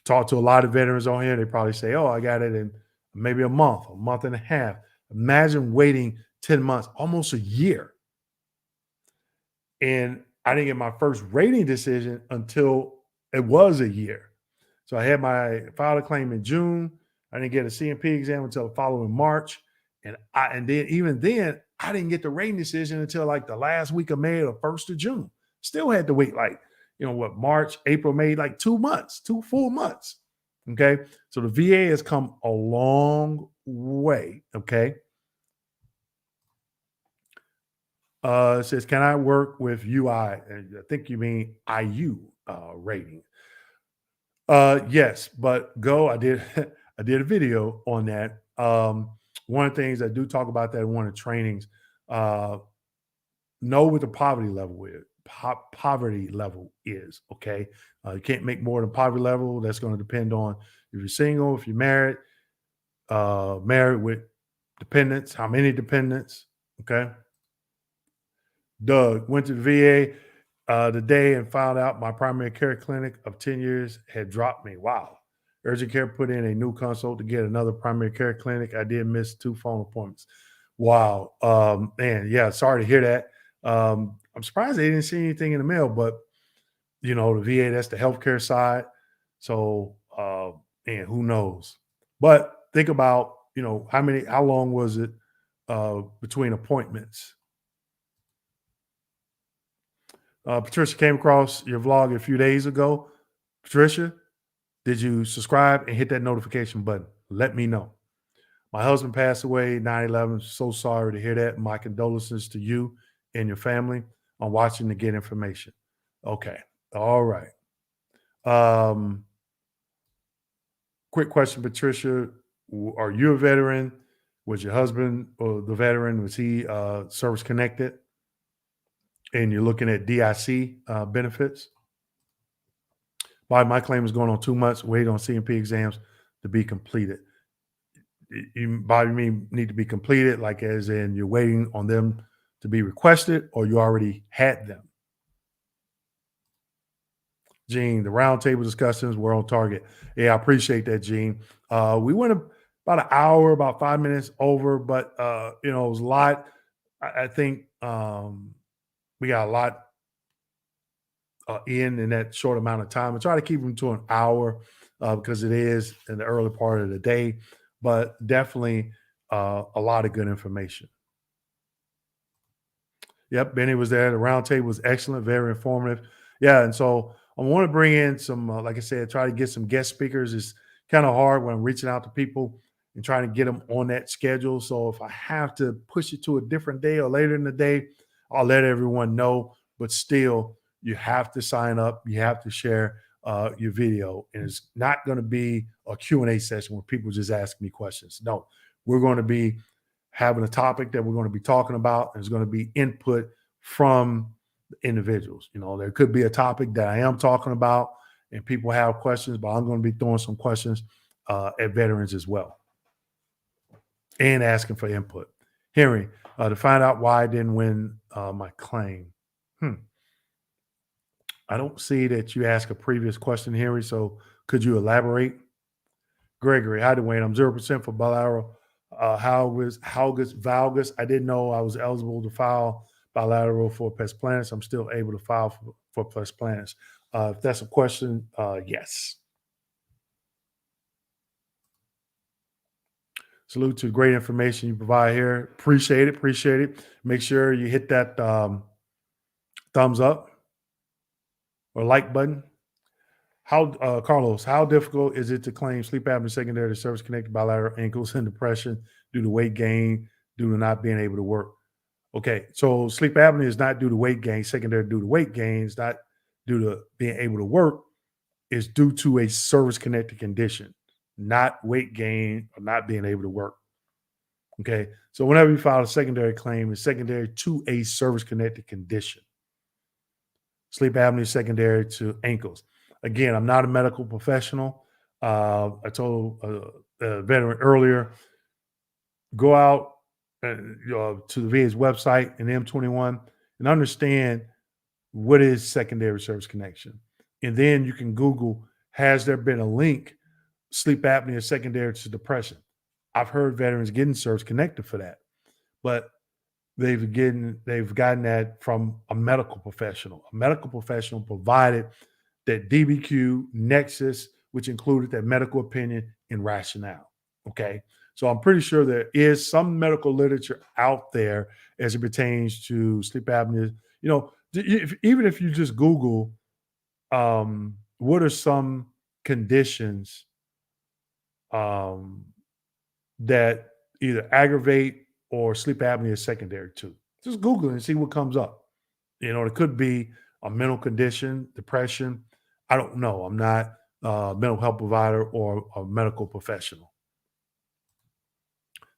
A: Talk to a lot of veterans on here, they probably say, oh, I got it in maybe a month and a half. Imagine waiting 10 months, almost a year. And I didn't get my first rating decision until it was a year. So I filed a claim in June. I didn't get a CMP exam until the following March. And even then, I didn't get the rating decision until like the last week of May or the 1st of June. Still had to wait March, April, May, like 2 months, 2 full months. Okay. So the VA has come a long way. Okay. It says, can I work with UI? And I think you mean IU rating. Yes, but I did a video on that. One of the things I do talk about that in one of the trainings, know what the poverty level is. Okay. You can't make more than poverty level. That's going to depend on if you're single, if you're married with dependents, how many dependents. Okay. Doug went to the VA today and found out my primary care clinic of 10 years had dropped me. Wow. Urgent care put in a new consult to get another primary care clinic. I did miss 2 phone appointments. Wow. Man, yeah, sorry to hear that. I'm surprised they didn't see anything in the mail, but the VA, that's the healthcare side. So, man, who knows? But think about, how long was it between appointments? Patricia came across your vlog a few days ago. Patricia, did you subscribe and hit that notification button? Let me know. My husband passed away 9/11. So sorry to hear that. My condolences to you and your family. I'm watching to get information. Okay. All right. Quick question, Patricia. Are you a veteran? Was your husband or the veteran, was he service connected? And you're looking at DIC benefits? My claim is going on 2 months, wait on CMP exams to be completed. You need to be completed, like as in you're waiting on them to be requested or you already had them? Gene, the roundtable discussions were on target. Yeah, I appreciate that, Gene. We went about an hour, about 5 minutes over, but it was a lot. I think we got a lot in that short amount of time. I try to keep them to an hour because it is in the early part of the day, but definitely a lot of good information. Yep, Benny was there. The roundtable was excellent, very informative. Yeah, and so I want to bring in some, like I said, try to get some guest speakers. It's kind of hard when I'm reaching out to people and trying to get them on that schedule. So if I have to push it to a different day or later in the day, I'll let everyone know. But still, you have to sign up. You have to share your video. And it's not going to be a Q&A session where people just ask me questions. No, we're going to be having a topic that we're going to be talking about. And it's going to be input from individuals. You know, there could be a topic that I am talking about and people have questions, but I'm going to be throwing some questions at veterans as well and asking for input. Henry, to find out why I didn't win my claim. I don't see that you asked a previous question, Henry, so could you elaborate? Gregory, hi, Dwayne. I'm 0% for bilateral valgus. I didn't know I was eligible to file bilateral for pes planus. I'm still able to file for pes planus. If that's a question, yes. Salute to the great information you provide here. Appreciate it. Appreciate it. Make sure you hit that thumbs up or like button. Carlos, how difficult is it to claim sleep apnea secondary to service-connected bilateral ankles and depression due to weight gain, due to not being able to work? Okay, so sleep apnea is not due to weight gain, secondary due to weight gain. It's not due to being able to work. It's due to a service-connected condition, not weight gain or not being able to work. Okay, so whenever you file a secondary claim, it's secondary to a service-connected condition. Sleep apnea is secondary to ankles. Again, I'm not a medical professional. I told a veteran earlier, go out to the VA's website and M21 and understand what is secondary service connection. And then you can Google, has there been a link, sleep apnea secondary to depression? I've heard veterans getting service connected for that, but they've gotten that from a medical professional. A medical professional provided that DBQ, Nexus, which included that medical opinion and rationale. Okay. So I'm pretty sure there is some medical literature out there as it pertains to sleep apnea. You know, even if you just Google, what are some conditions that either aggravate or sleep apnea is secondary to? Just Google it and see what comes up. You know, it could be a mental condition, depression. I don't know. I'm not a mental health provider or a medical professional.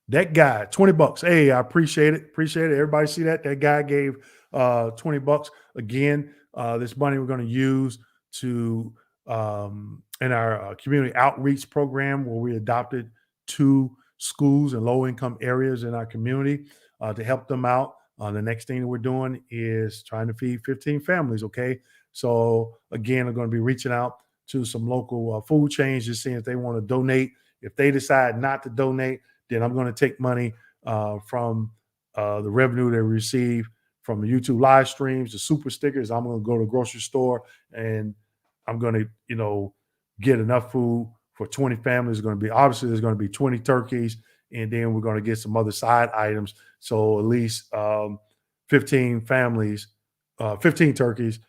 A: That guy, $20. Hey, I appreciate it. Appreciate it. Everybody see that? That guy gave $20. Again, this money we're going to use to in our community outreach program where we adopted 2 schools in low-income areas in our community to help them out. The next thing that we're doing is trying to feed 15 families, okay? So, again, I'm going to be reaching out to some local food chains, just seeing if they want to donate. If they decide not to donate, then I'm going to take money from the revenue they receive from the YouTube live streams, the super stickers. I'm going to go to the grocery store and I'm going to, you know, get enough food for 20 families. There's going to be 20 turkeys, and then we're going to get some other side items. So at least 15 families, 15 turkeys.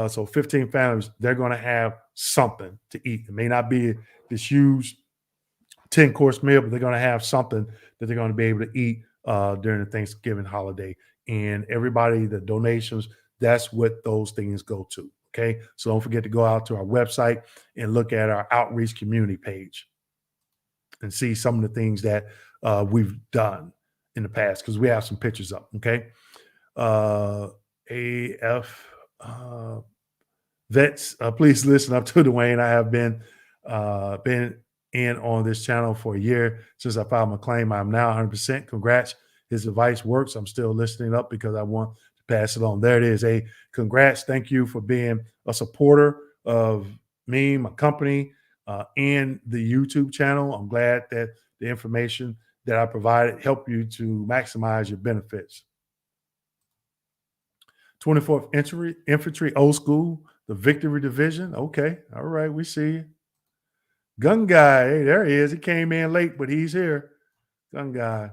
A: So 15 families, they're going to have something to eat. It may not be this huge 10-course meal, but they're going to have something that they're going to be able to eat during the Thanksgiving holiday. And everybody, the donations, that's what those things go to. Okay. So don't forget to go out to our website and look at our outreach community page and see some of the things that we've done in the past, because we have some pictures up. Okay. AF vets, please listen up to Dwayne. I have been in on this channel for a year since I filed my claim. I'm now 100%. Congrats. His advice works. I'm still listening up because I want to pass it on. There it is. Hey, congrats. Thank you for being a supporter of me, my company, and the YouTube channel. I'm glad that the information that I provided helped you to maximize your benefits. 24th Infantry, old school, the Victory Division. Okay. All right. We see you. Gun Guy. Hey, there he is. He came in late, but he's here. Gun Guy.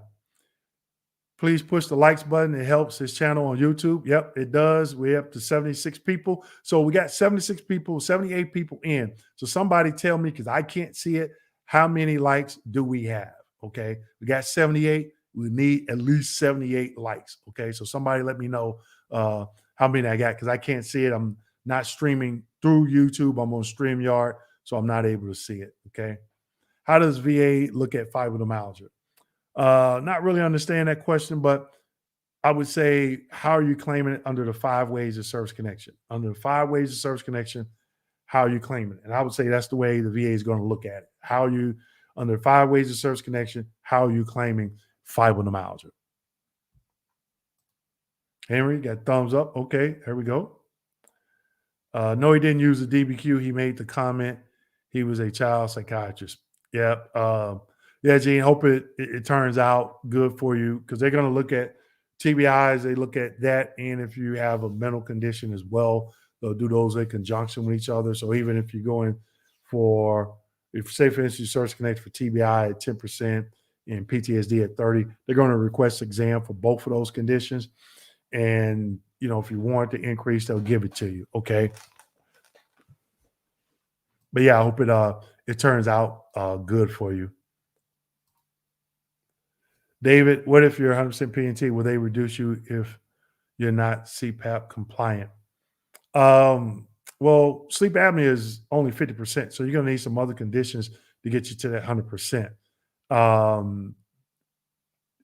A: Please push the likes button. It helps his channel on YouTube. Yep, it does. We're up to 76 people. So we got 76 people, 78 people in. So somebody tell me, because I can't see it, how many likes do we have? Okay, we got 78. We need at least 78 likes. Okay, so somebody let me know how many I got because I can't see it. I'm not streaming through YouTube. I'm on StreamYard, so I'm not able to see it. Okay, how does VA look at fibromyalgia? Not really understand that question, but I would say, how are you claiming it under the 5 ways of service connection? Under the 5 ways of service connection, how are you claiming it? And I would say that's the way the VA is going to look at it. How are you, under 5 ways of service connection, how are you claiming fibromyalgia? Henry, got thumbs up. Okay, there we go. No, he didn't use the DBQ. He made the comment he was a child psychiatrist. Yep. Yeah, Gene, hope it turns out good for you because they're going to look at TBIs. They look at that. And if you have a mental condition as well, they'll do those in conjunction with each other. So even if you're going for, if say for instance, Service Connect for TBI at 10% and PTSD at 30, they're going to request exam for both of those conditions. And, you know, if you want the increase, they'll give it to you. Okay. But yeah, I hope it turns out good for you. David, what if you're 100% PNT? Will they reduce you if you're not Cpap compliant? Well, sleep apnea is only 50%, so you're going to need some other conditions to get you to that 100%.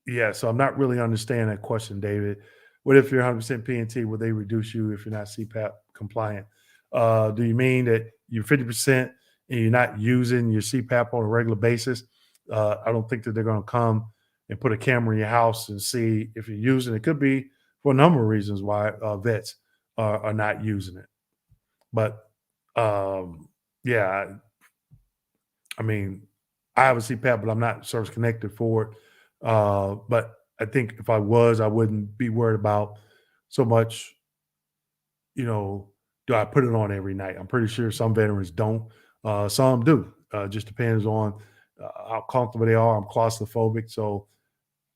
A: Yeah, so I'm not really understanding that question, David. What if you're 100% PNT? Will they reduce you if you're not Cpap compliant? Do you mean that you're 50% and you're not using your Cpap on a regular basis? I don't think that they're going to come and put a camera in your house and see if you're using it. It could be for a number of reasons why vets are not using it. But yeah, I mean, I have a CPAP, but I'm not service connected for it. But I think if I was, I wouldn't be worried about so much, you know, do I put it on every night? I'm pretty sure some veterans don't. Some do. Just depends on how comfortable they are. I'm claustrophobic, so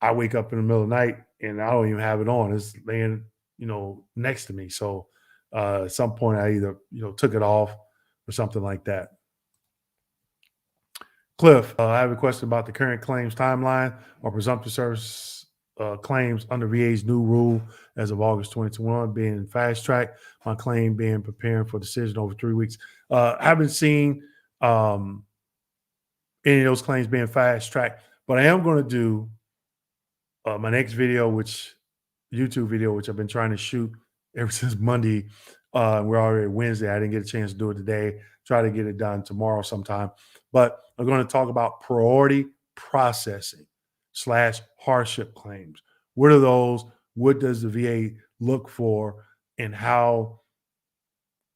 A: I wake up in the middle of the night and I don't even have it on. It's laying, you know, next to me. So at some point I either, you know, took it off or something like that. Cliff, I have a question about the current claims timeline or presumptive service claims under VA's new rule as of August 2021 being fast track. My claim being preparing for decision over 3 weeks. I haven't seen any of those claims being fast track, but I am going to do my next video, which YouTube video, which I've been trying to shoot ever since Monday. We're already Wednesday. I didn't get a chance to do it today. Try to get it done tomorrow sometime. But I'm going to talk about priority processing / hardship claims. What are those? What does the VA look for, and how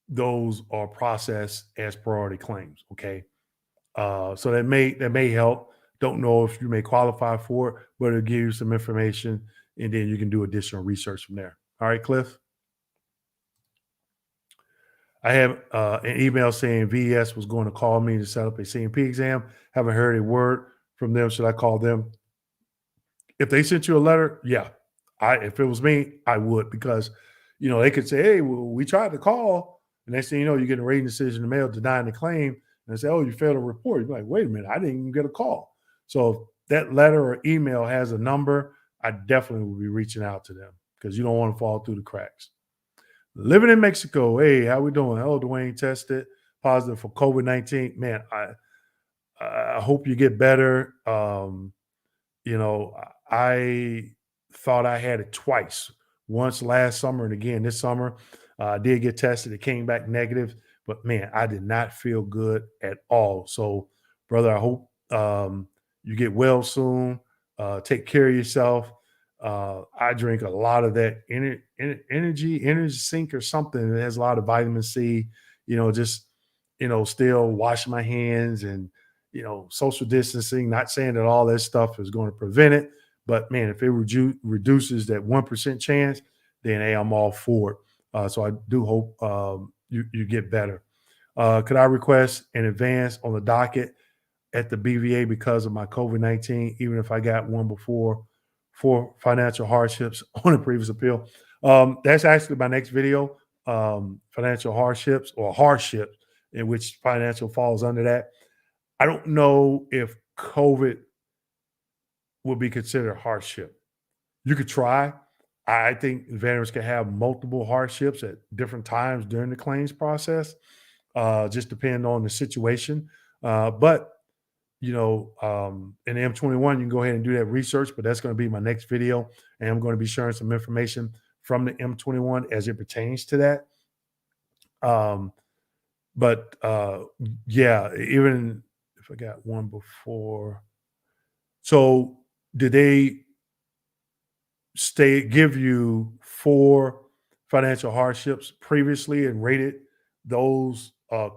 A: those are processed as priority claims? Okay, so that may help. Don't know if you may qualify for it, but it'll give you some information, and then you can do additional research from there. All right, Cliff. I have an email saying VES was going to call me to set up a CMP exam. Haven't heard a word from them. Should I call them? If they sent you a letter, yeah. If it was me, I would, because, you know, they could say, hey, well, we tried to call. And next thing you know, you get a rating decision in the mail denying the claim. And they say, oh, you failed to report. You're like, wait a minute, I didn't even get a call. So if that letter or email has a number, I definitely will be reaching out to them because you don't want to fall through the cracks. Living in Mexico. Hey, how we doing? Hello, Dwayne. Tested positive for COVID-19. Man, I hope you get better. You know, I thought I had it twice. Once last summer and again this summer. I did get tested. It came back negative, but man, I did not feel good at all. So, brother, I hope you get well soon. Take care of yourself. I drink a lot of that energy sink or something that has a lot of vitamin C, you know, just, you know, still washing my hands and, you know, social distancing. Not saying that all that stuff is going to prevent it, but man, if it reduces that 1% chance, then hey, I'm all for it. So I do hope you get better. Could I request an advance on the docket at the BVA because of my COVID-19, even if I got one before for financial hardships on a previous appeal? That's actually my next video, financial hardships or hardship, in which financial falls under that. I don't know if COVID would be considered hardship. You could try. I think veterans can have multiple hardships at different times during the claims process, just depending on the situation. But in the M21, you can go ahead and do that research, but that's going to be my next video. And I'm going to be sharing some information from the M21 as it pertains to that. But yeah, even if I got one before. So did they give you 4 financial hardships previously and rated those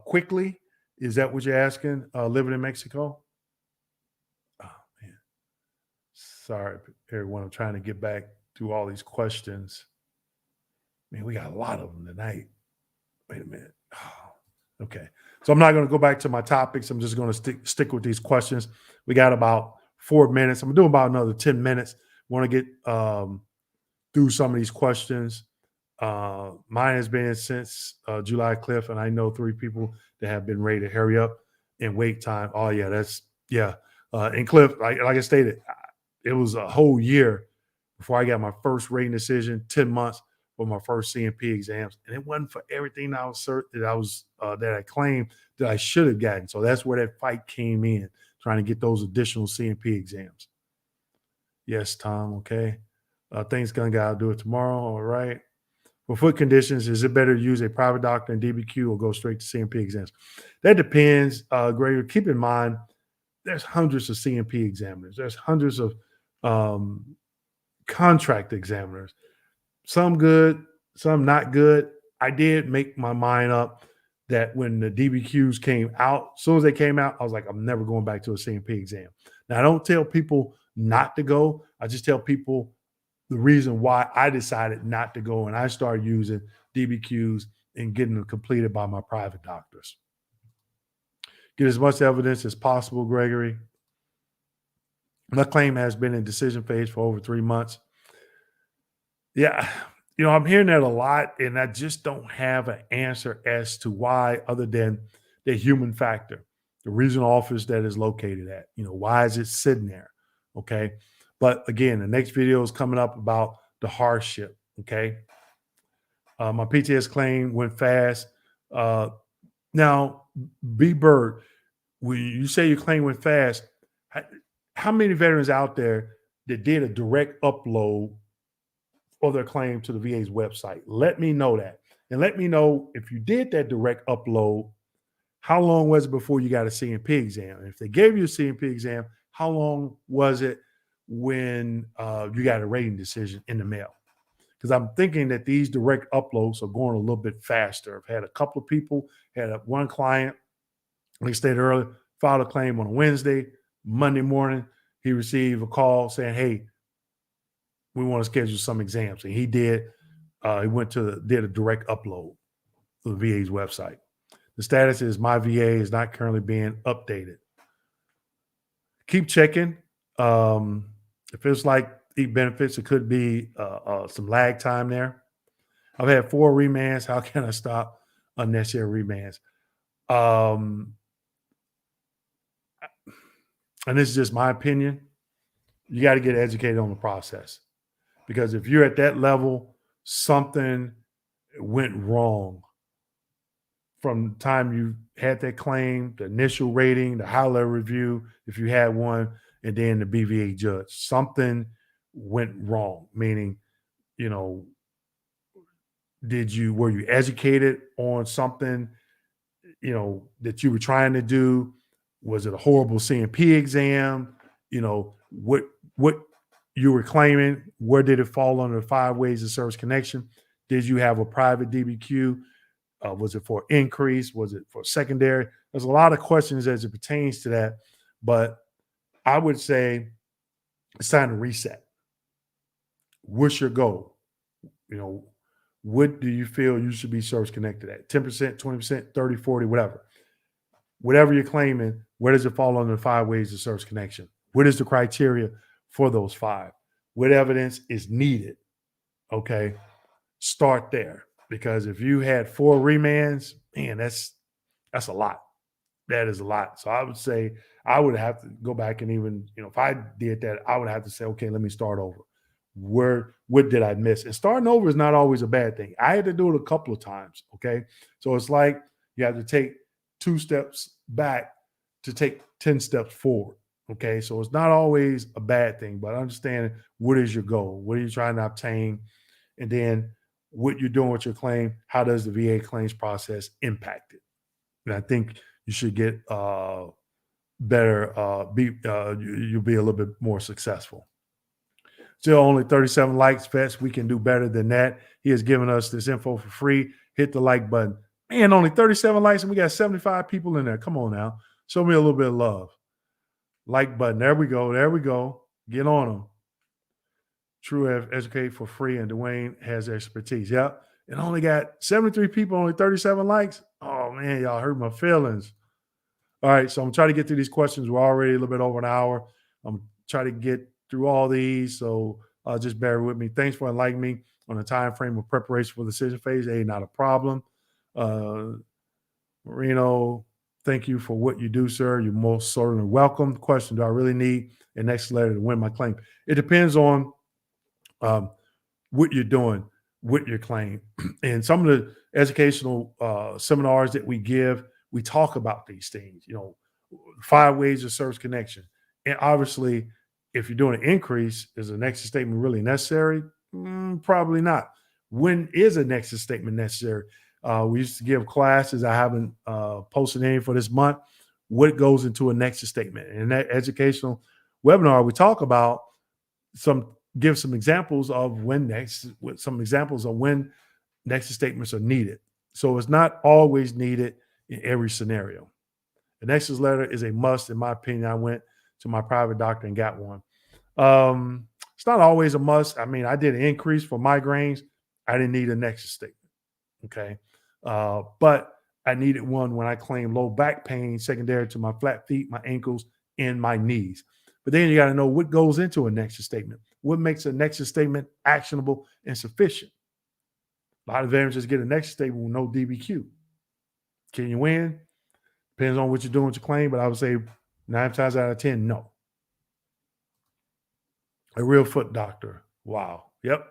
A: quickly? Is that what you're asking, living in Mexico? Oh, man. Sorry, everyone. I'm trying to get back to all these questions. Man, we got a lot of them tonight. Wait a minute. Oh, okay. So I'm not going to go back to my topics. I'm just going to stick with these questions. We got about 4 minutes. I'm going to do about another 10 minutes. Want to get through some of these questions. Mine has been since July, Cliff, and I know 3 people that have been ready to hurry up and wait time. Oh, yeah, and Cliff, like I stated, it was a whole year before I got my first rating decision, 10 months for my first CMP exams. And it wasn't for everything that I claimed that I should have gotten. So that's where that fight came in, trying to get those additional CMP exams. Yes, Tom. Okay. Things gonna go. I'll do it tomorrow. All right. For foot conditions, is it better to use a private doctor in DBQ or go straight to CMP exams? That depends, Gregor. Keep in mind, there's hundreds of CMP examiners. There's hundreds of contract examiners. Some good, some not good. I did make my mind up that when the DBQs came out, as soon as they came out, I was like, I'm never going back to a CMP exam. Now, I don't tell people not to go. I just tell people the reason why I decided not to go, and I started using DBQs and getting them completed by my private doctors. Get as much evidence as possible, Gregory. My claim has been in decision phase for over 3 months. Yeah, I'm hearing that a lot, and I just don't have an answer as to why, other than the human factor, the regional office that is located at. Why is it sitting there? Okay. But again, the next video is coming up about the hardship. Okay. My PTS claim went fast. Now, B Bird, when you say your claim went fast, how many veterans out there that did a direct upload of their claim to the VA's website? Let me know that. And let me know, if you did that direct upload, how long was it before you got a CMP exam? And if they gave you a CMP exam, how long was it when you got a rating decision in the mail? Because I'm thinking that these direct uploads are going a little bit faster. I've had a couple of people, one client, like I stated earlier, filed a claim on a Wednesday. Monday morning, he received a call saying, hey, we want to schedule some exams. And he did. He did a direct upload to the VA's website. The status is my VA is not currently being updated. Keep checking. If it's like benefits, it could be some lag time there. I've had 4 remands. How can I stop unnecessary remands? And this is just my opinion. You got to get educated on the process, because if you're at that level, something went wrong from the time you had that claim, the initial rating, the high-level review, if you had one, and then the BVA judge. Something went wrong, meaning, were you educated on something, that you were trying to do? Was it a horrible CMP exam? What you were claiming, where did it fall under the 5 ways of service connection? Did you have a private DBQ? Was it for increase? Was it for secondary? There's a lot of questions as it pertains to that, but I would say it's time to reset. What's your goal? What do you feel you should be service connected at? 10%, 20%, 30, 40, whatever. Whatever you're claiming, where does it fall under the 5 ways of service connection? What is the criteria for those 5? What evidence is needed? Okay, start there. Because if you had 4 remands, man, that's a lot. that is a lot. So I would say I would have to go back and even, if I did that, I would have to say, okay, let me start over. What did I miss? And starting over is not always a bad thing. I had to do it a couple of times. Okay. So it's like you have to take 2 steps back to take 10 steps forward. Okay. So it's not always a bad thing, but understand what is your goal? What are you trying to obtain? And then what you're doing with your claim, how does the VA claims process impact it? And I think you should get better, you'll be a little bit more successful. Still only 37 likes, Vets. We can do better than that. He has given us this info for free. Hit the like button. Man, only 37 likes and we got 75 people in there. Come on now. Show me a little bit of love. Like button. There we go. There we go. Get on them. True educate for free, and Dwayne has expertise. Yep. And only got 73 people, only 37 likes. Oh, man, y'all hurt my feelings. All right, so I'm trying to get through these questions. We're already a little bit over an hour. I'm trying to get through all these, so just bear with me. Thanks for enlightening me on the time frame of preparation for the decision phase. Hey, not a problem. Marino, thank you for what you do, sir. You're most certainly welcome. Question, do I really need an next letter to win my claim? It depends on what you're doing with your claim. And some of the educational seminars that we give, we talk about these things, 5 ways of service connection. And obviously, if you're doing an increase, is a nexus statement really necessary? Probably not. When is a nexus statement necessary? We used to give classes. I haven't posted any for this month. What goes into a nexus statement? And in that educational webinar, we talk about give some examples of when nexus statements are needed. So it's not always needed in every scenario. The nexus letter is a must, in my opinion. I went to my private doctor and got one. It's not always a must. I mean, I did an increase for migraines. I didn't need a nexus statement. Okay. But I needed one when I claimed low back pain secondary to my flat feet, my ankles, and my knees. But then you got to know what goes into a nexus statement. What makes a nexus statement actionable and sufficient? A lot of veterans just get a nexus statement with no DBQ. Can you win? Depends on what you're doing with your claim, but I would say 9 times out of 10, no. A real foot doctor. Wow. Yep.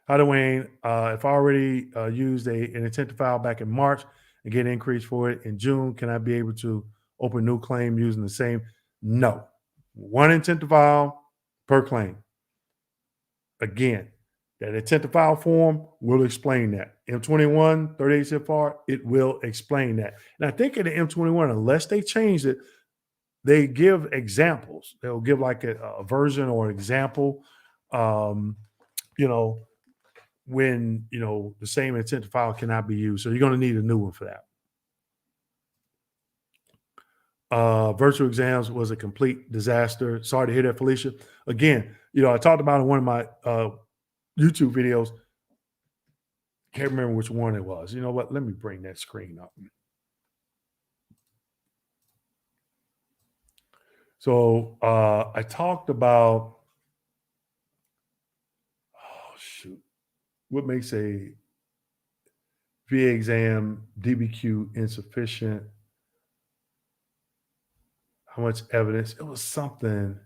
A: Hi, Dwayne. If I already used an intent to file back in March and get an increase for it in June, can I be able to open a new claim using the same? No. One intent to file per claim. Again, that intent to file form will explain that. M21, 38 CFR, it will explain that. And I think in the M21, unless they change it, they give examples. They'll give like a version or an example, when, the same intent to file cannot be used. So you're going to need a new one for that. Virtual exams was a complete disaster. Sorry to hear that, Felicia. Again, I talked about in one of my YouTube videos. Can't remember which one it was. You know what? Let me bring that screen up. So I talked about, what makes a VA exam DBQ insufficient? How much evidence? It was something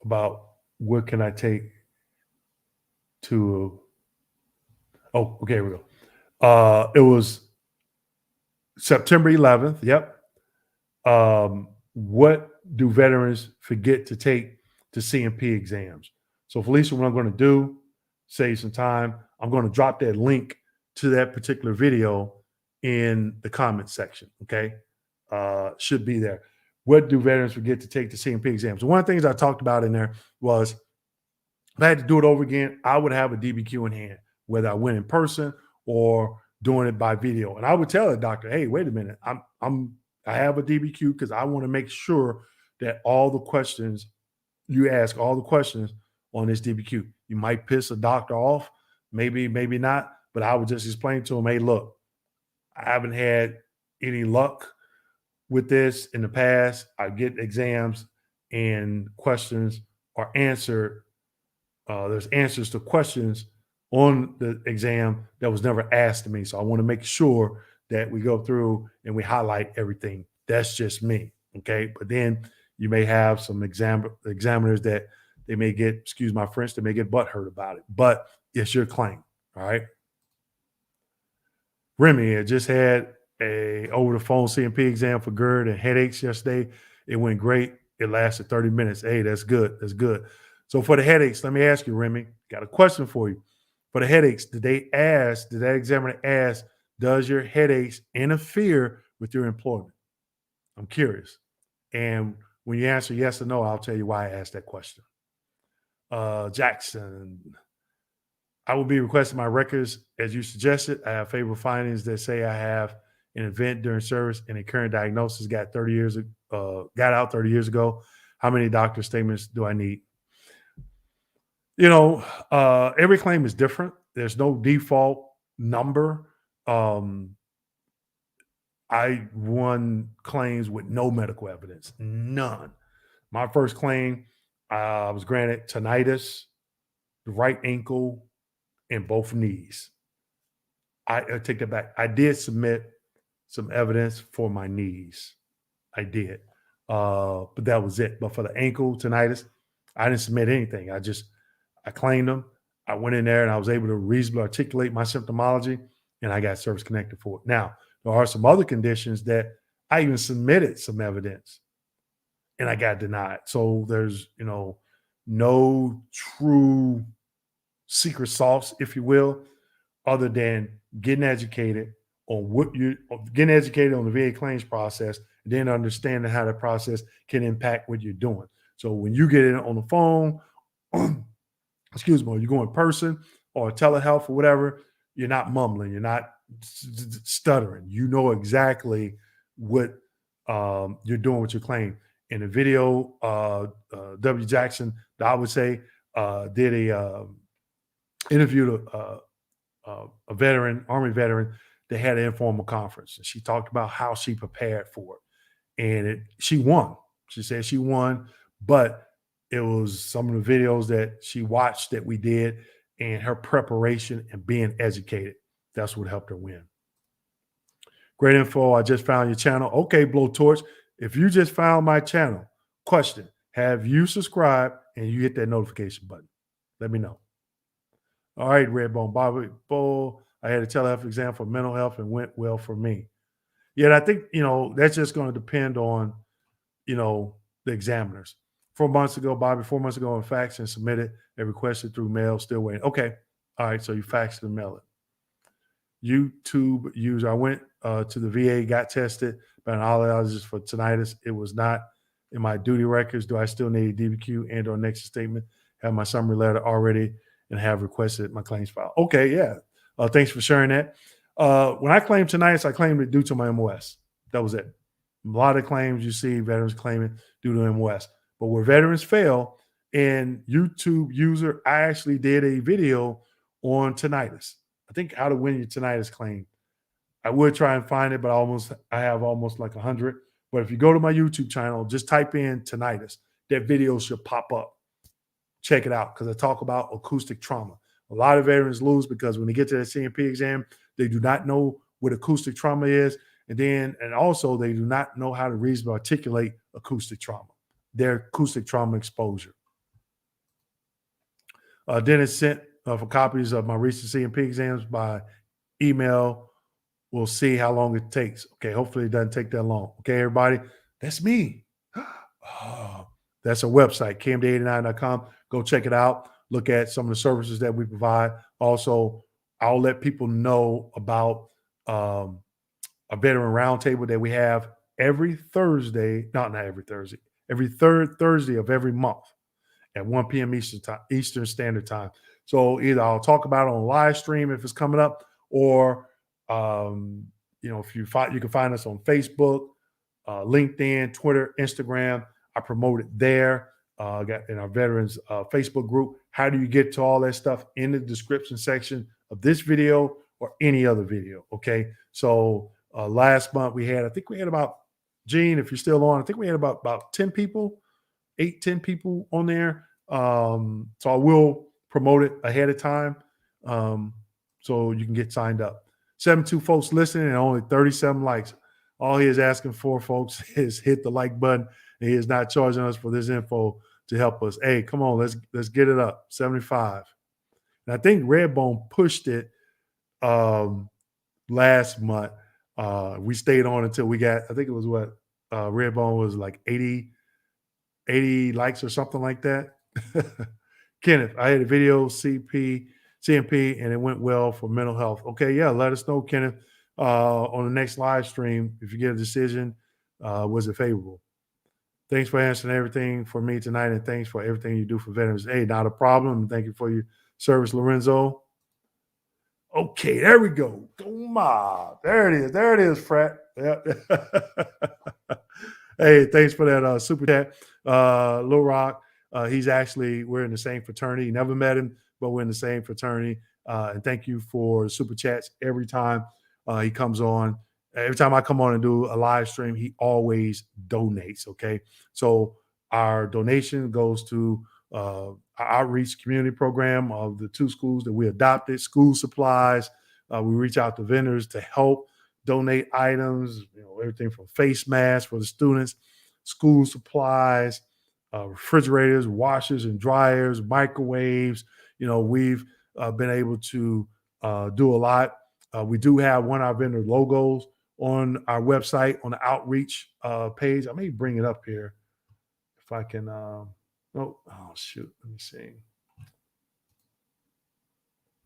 A: about what can I take to, okay, here we go. It was September 11th. Yep. What do veterans forget to take to CMP exams? So Felicia, what I'm going to do, save some time, I'm going to drop that link to that particular video in the comment section. Okay. Should be there. What do veterans forget to take the CMP exams? One of the things I talked about in there was if I had to do it over again, I would have a DBQ in hand, whether I went in person or doing it by video. And I would tell the doctor, hey, wait a minute, I have a DBQ because I want to make sure that all the questions you ask, all the questions on this DBQ. You might piss a doctor off, maybe not, but I would just explain to him, hey, look, I haven't had any luck with this in the past. I get exams and questions are answered. There's answers to questions on the exam that was never asked to me. So I want to make sure that we go through and we highlight everything. That's just me. Okay. But then you may have some examiners that they may get, excuse my French, they may get butthurt about it, but it's your claim. All right. Remy had just had a over the phone CMP exam for GERD and headaches yesterday. It went great. It lasted 30 minutes. Hey, that's good. That's good. So for the headaches, let me ask you, Remy, got a question for you. For the headaches, did that examiner ask, does your headaches interfere with your employment? I'm curious. And when you answer yes or no, I'll tell you why I asked that question. Jackson, I will be requesting my records as you suggested. I have favorable findings that say I have an event during service and a current diagnosis got out 30 years ago. How many doctor statements do I need? Every claim is different. There's no default number. I won claims with no medical evidence, none. My first claim, I was granted tinnitus, the right ankle, and both knees. I take that back. I did submit some evidence for my knees. I did. But that was it. But for the ankle tinnitus, I didn't submit anything. I claimed them. I went in there and I was able to reasonably articulate my symptomology and I got service connected for it. Now, there are some other conditions that I even submitted some evidence and I got denied. So there's, no true secret sauce, if you will, other than getting educated on the VA claims process, and then understanding how the process can impact what you're doing. So when you get in on the phone, excuse me, or you go in person or telehealth or whatever, you're not mumbling, you're not stuttering. You know exactly what you're doing with your claim. In the video, W. Jackson, I would say, did interviewed a veteran, Army veteran, that had an informal conference. And she talked about how she prepared for it. And she won. She said she won, but it was some of the videos that she watched that we did and her preparation and being educated. That's what helped her win. Great info. I just found your channel. Okay, Blowtorch. If you just found my channel, question, have you subscribed and you hit that notification button? Let me know. All right, Redbone Bobby Bull. I had a telehealth exam for mental health and went well for me. Yeah, I think, that's just going to depend on, the examiners. 4 months ago, Bobby, 4 months ago, I faxed and submitted a requested through mail, still waiting. Okay. All right. So you faxed and mail it. YouTube user. I went to the VA, got tested by an audiologist for tinnitus. It was not in my duty records. Do I still need a DBQ and or Nexus statement? Have my summary letter already and have requested my claims file. Okay, yeah. Thanks for sharing that. When I claimed tinnitus, I claimed it due to my MOS. That was it. A lot of claims you see veterans claiming due to MOS. But where veterans fail, and YouTube user, I actually did a video on tinnitus. I think how to win your tinnitus claim. I would try and find it, but I have almost like 100. But if you go to my YouTube channel, just type in tinnitus. That video should pop up. Check it out because I talk about acoustic trauma. A lot of veterans lose because when they get to the CMP exam, they do not know what acoustic trauma is. And also they do not know how to reasonably articulate acoustic trauma, their acoustic trauma exposure. Dennis sent for copies of my recent CMP exams by email. We'll see how long it takes. Okay, hopefully it doesn't take that long. Okay, everybody, that's me. That's our website, kmd89.com. Go check it out. Look at some of the services that we provide. Also, I'll let people know about a veteran roundtable that we have every Thursday. Not every Thursday. Every third Thursday of every month at 1 p.m. Eastern Standard Time. So either I'll talk about it on live stream if it's coming up, or if you can find us on Facebook, LinkedIn, Twitter, Instagram. I promote it there. Got in our veterans Facebook group. How do you get to all that stuff? In the description section of this video or any other video. Okay. So last month I think we had about, Gene, if you're still on, I think we had about 10 people, 10 people on there. So I will promote it ahead of time so you can get signed up. 72 folks listening and only 37 likes. All he is asking for, folks, is hit the like button. And he is not charging us for this info to help us. Hey, come on, let's get it up. 75. And I think Redbone pushed it last month. We stayed on until we got, I think it was what, Redbone was like 80 likes or something like that. Kenneth, I had a video CMP, and it went well for mental health. Okay, yeah, let us know, Kenneth, on the next live stream if you get a decision. Was it favorable? Thanks for answering everything for me tonight, and thanks for everything you do for veterans. Hey, not a problem. Thank you for your service, Lorenzo. Okay, there we go. There it is, Frat. Yep. Hey, thanks for that super chat. Lil Rock, we're in the same fraternity. Never met him, but we're in the same fraternity. And thank you for super chats every time he comes on. Every time I come on and do a live stream, he always donates, okay? So our donation goes to our outreach community program of the 2 schools that we adopted, school supplies. We reach out to vendors to help donate items, everything from face masks for the students, school supplies, refrigerators, washers and dryers, microwaves. We've been able to do a lot. We do have one of our vendor logos on our website on the outreach page. I may bring it up here if I can. Shoot. Let me see.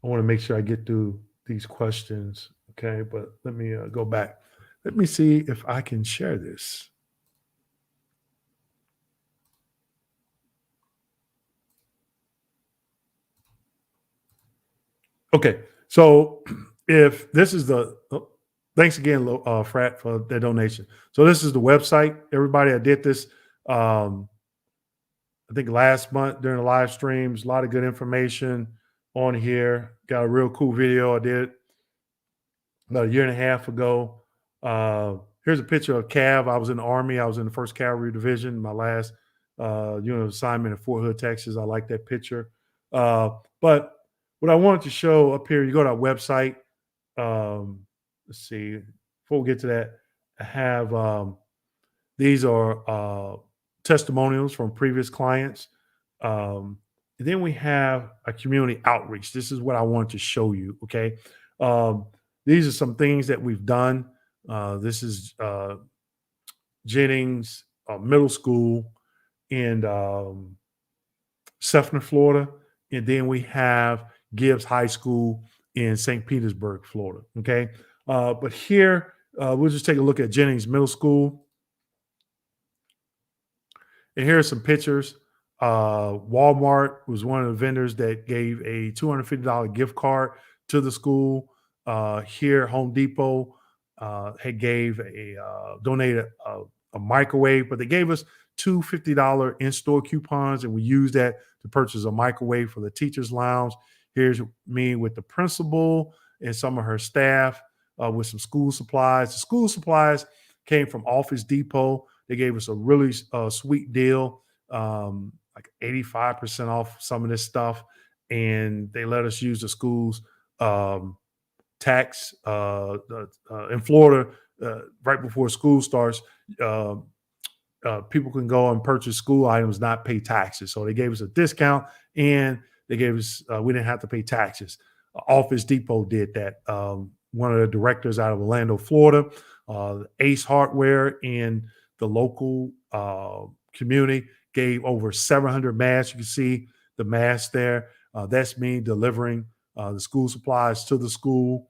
A: I want to make sure I get through these questions. Okay, but let me go back. Let me see if I can share this. Okay, so if this is thanks again, Frat, for the donation. So this is the website. Everybody, I did this, I think last month during the live streams. A lot of good information on here. Got a real cool video I did about a year and a half ago. Here's a picture of Cav. I was in the Army. I was in the 1st Cavalry Division. My last unit assignment in Fort Hood, Texas. I like that picture. But what I wanted to show up here, you go to our website. Let's see. Before we get to that, I have these are testimonials from previous clients. And then we have a community outreach. This is what I want to show you. Okay. These are some things that we've done. This is Jennings Middle School in Sefner, Florida. And then we have Gibbs High School in St. Petersburg, Florida. Okay. But here, we'll just take a look at Jennings Middle School. And here are some pictures. Walmart was one of the vendors that gave a $250 gift card to the school. Here, Home Depot had donated a microwave, but they gave us two $50 in-store coupons, and we used that to purchase a microwave for the teacher's lounge. Here's me with the principal and some of her staff with some school supplies. The school supplies came from Office Depot. They gave us a really sweet deal, like 85% off some of this stuff, and they let us use the school's tax in Florida right before school starts. People can go and purchase school items, not pay taxes. So they gave us a discount, and they gave us we didn't have to pay taxes. Office Depot did that. One of the directors out of Orlando, Florida, Ace Hardware in the local community gave over 700 masks. You can see the masks there. That's me delivering the school supplies to the school.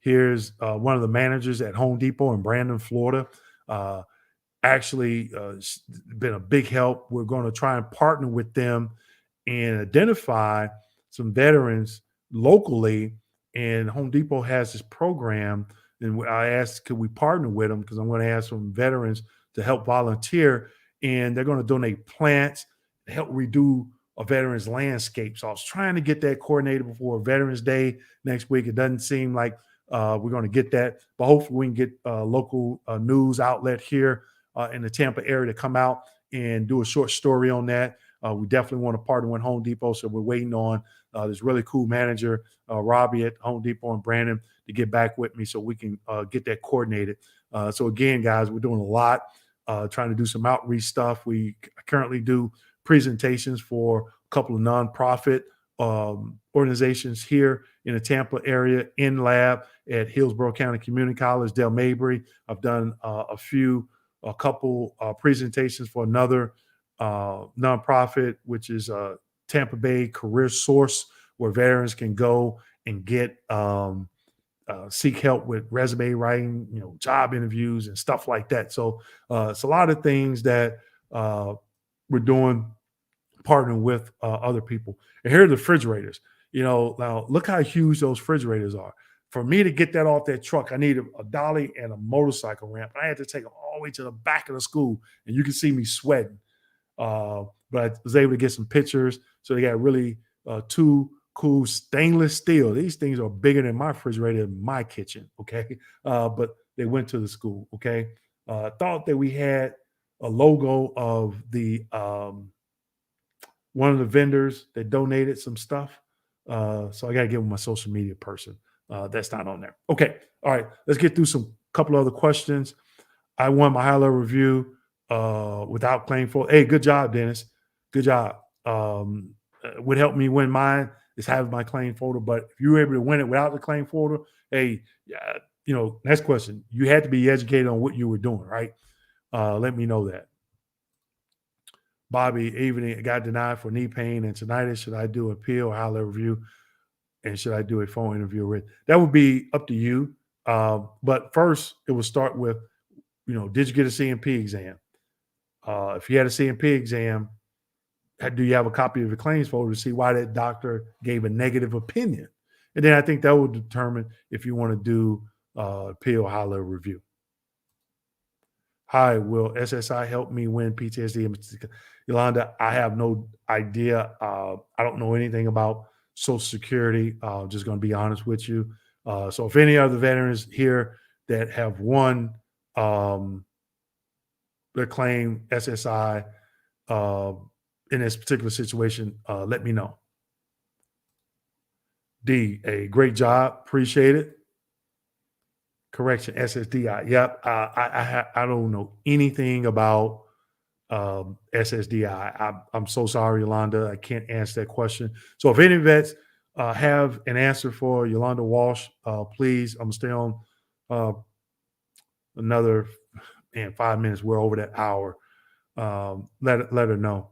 A: Here's one of the managers at Home Depot in Brandon, Florida. Actually been a big help. We're going to try and partner with them and identify some veterans locally. And Home Depot has this program, and I asked, could we partner with them? Because I'm going to ask some veterans to help volunteer, and they're going to donate plants to help redo a veterans landscape. So I was trying to get that coordinated before Veterans Day next week. It doesn't seem like we're going to get that, but hopefully we can get a local news outlet here in the Tampa area to come out and do a short story on that. We definitely want to partner with Home Depot, so we're waiting on this really cool manager, Robbie at Home Depot and Brandon, to get back with me so we can get that coordinated. So again, guys, we're doing a lot, trying to do some outreach stuff. We currently do presentations for a couple of nonprofit organizations here in the Tampa area, in lab at Hillsborough County Community College, Del Mabry. I've done a couple presentations for another nonprofit, which is Tampa Bay Career Source, where veterans can go and get seek help with resume writing, job interviews and stuff like that. So it's a lot of things that we're doing, partnering with other people. And here are the refrigerators. Now look how huge those refrigerators are. For me to get that off that truck, I needed a dolly and a motorcycle ramp. I had to take them all the way to the back of the school, and you can see me sweating. But I was able to get some pictures. So they got really two cool stainless steel. These things are bigger than my refrigerator in my kitchen, okay? But they went to the school, okay? I thought that we had a logo of the one of the vendors that donated some stuff. So I got to give them my social media person. That's not on there. Okay. All right. Let's get through some couple other questions. I won my high-level review without claim folder. Hey, good job, Dennis. Good job. What helped me win mine is having my claim folder. But if you were able to win it without the claim folder, hey, next question. You had to be educated on what you were doing, right? Let me know that. Bobby, even got denied for knee pain and tinnitus. Should I do an appeal, high-level review, and should I do a phone interview? That would be up to you. But first, it will start with, did you get a CMP exam? If you had a CMP exam, do you have a copy of the claims folder to see why that doctor gave a negative opinion? And then I think that will determine if you want to do appeal, high-level review. Hi, will SSI help me win PTSD? Yolanda, I have no idea. I don't know anything about Social Security. Just going to be honest with you. So if any other veterans here that have won their claim SSI in this particular situation, let me know. D, a great job. Appreciate it. Correction, SSDI. Yep. I don't know anything about SSDI. I'm so sorry, Yolanda. I can't answer that question. So if any vets have an answer for Yolanda Walsh, please, I'm stay on another 5 minutes. We're over that hour. Let her know.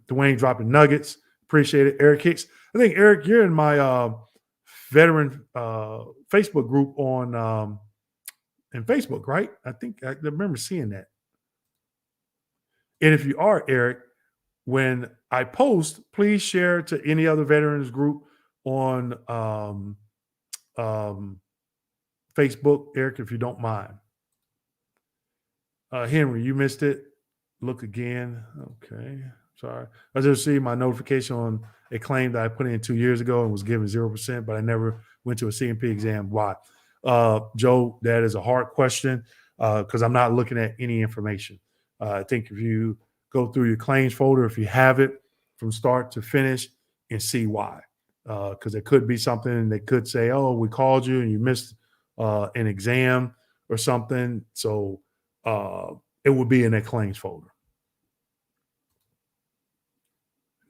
A: Dwayne dropping nuggets. Appreciate it. Eric Hicks. I think, Eric, you're in my veteran Facebook group on in Facebook, right? I think I remember seeing that. And if you are, Eric, when I post, please share to any other veterans group on Facebook, Eric, if you don't mind. Henry, you missed it. Look again. Okay. Sorry. I just received my notification on a claim that I put in 2 years ago and was given 0%, but I never went to a CMP exam. Why? Joe, that is a hard question because I'm not looking at any information. I think if you go through your claims folder, if you have it from start to finish, and see why. Because it could be something they could say, oh, we called you and you missed an exam or something. So it would be in that claims folder.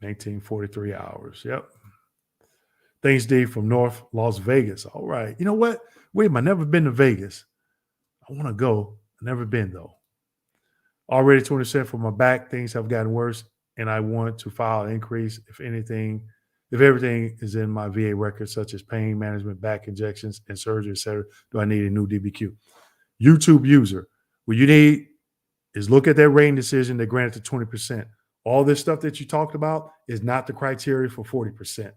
A: 1943 hours. Yep. Thanks, Dave, from North Las Vegas. All right. You know what? Wait, I've never been to Vegas. I want to go. I've never been, though. Already 20% for my back. Things have gotten worse, and I want to file an increase if everything is in my VA records, such as pain management, back injections, and surgery, etc. Do I need a new DBQ? YouTube user. What you need is look at that rating decision that granted to 20%. All this stuff that you talked about is not the criteria for 40%.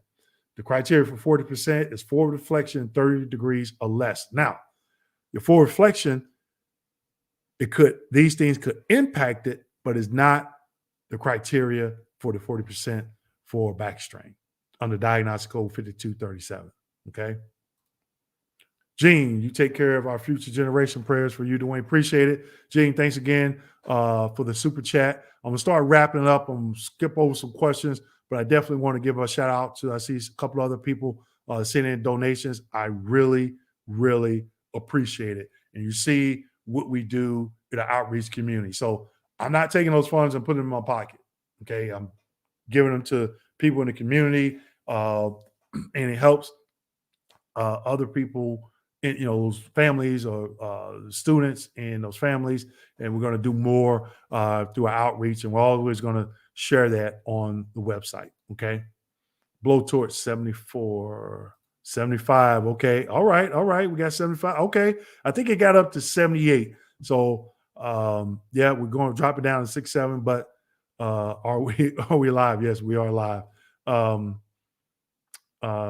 A: The criteria for 40% is forward reflection 30 degrees or less. Now, your forward reflection, these things could impact it, but it's not the criteria for the 40% for back strain under diagnostic code 5237. Okay. Gene, you take care of our future generation. Prayers for you, Dwayne. Appreciate it. Gene, thanks again for the super chat. I'm going to start wrapping it up. I'm going to skip over some questions, but I definitely want to give a shout out to, I see a couple other people sending in donations. I really, really appreciate it. And you see what we do in the outreach community. So I'm not taking those funds and putting them in my pocket. Okay. I'm giving them to people in the community, and it helps other people, those families or students in those families. And we're going to do more through our outreach, and we're always going to share that on the website. Okay. Blowtorch 74, 75. Okay. All right. We got 75. Okay. I think it got up to 78. So yeah, we're going to drop it down to 6-7, but are we live? Yes, we are live.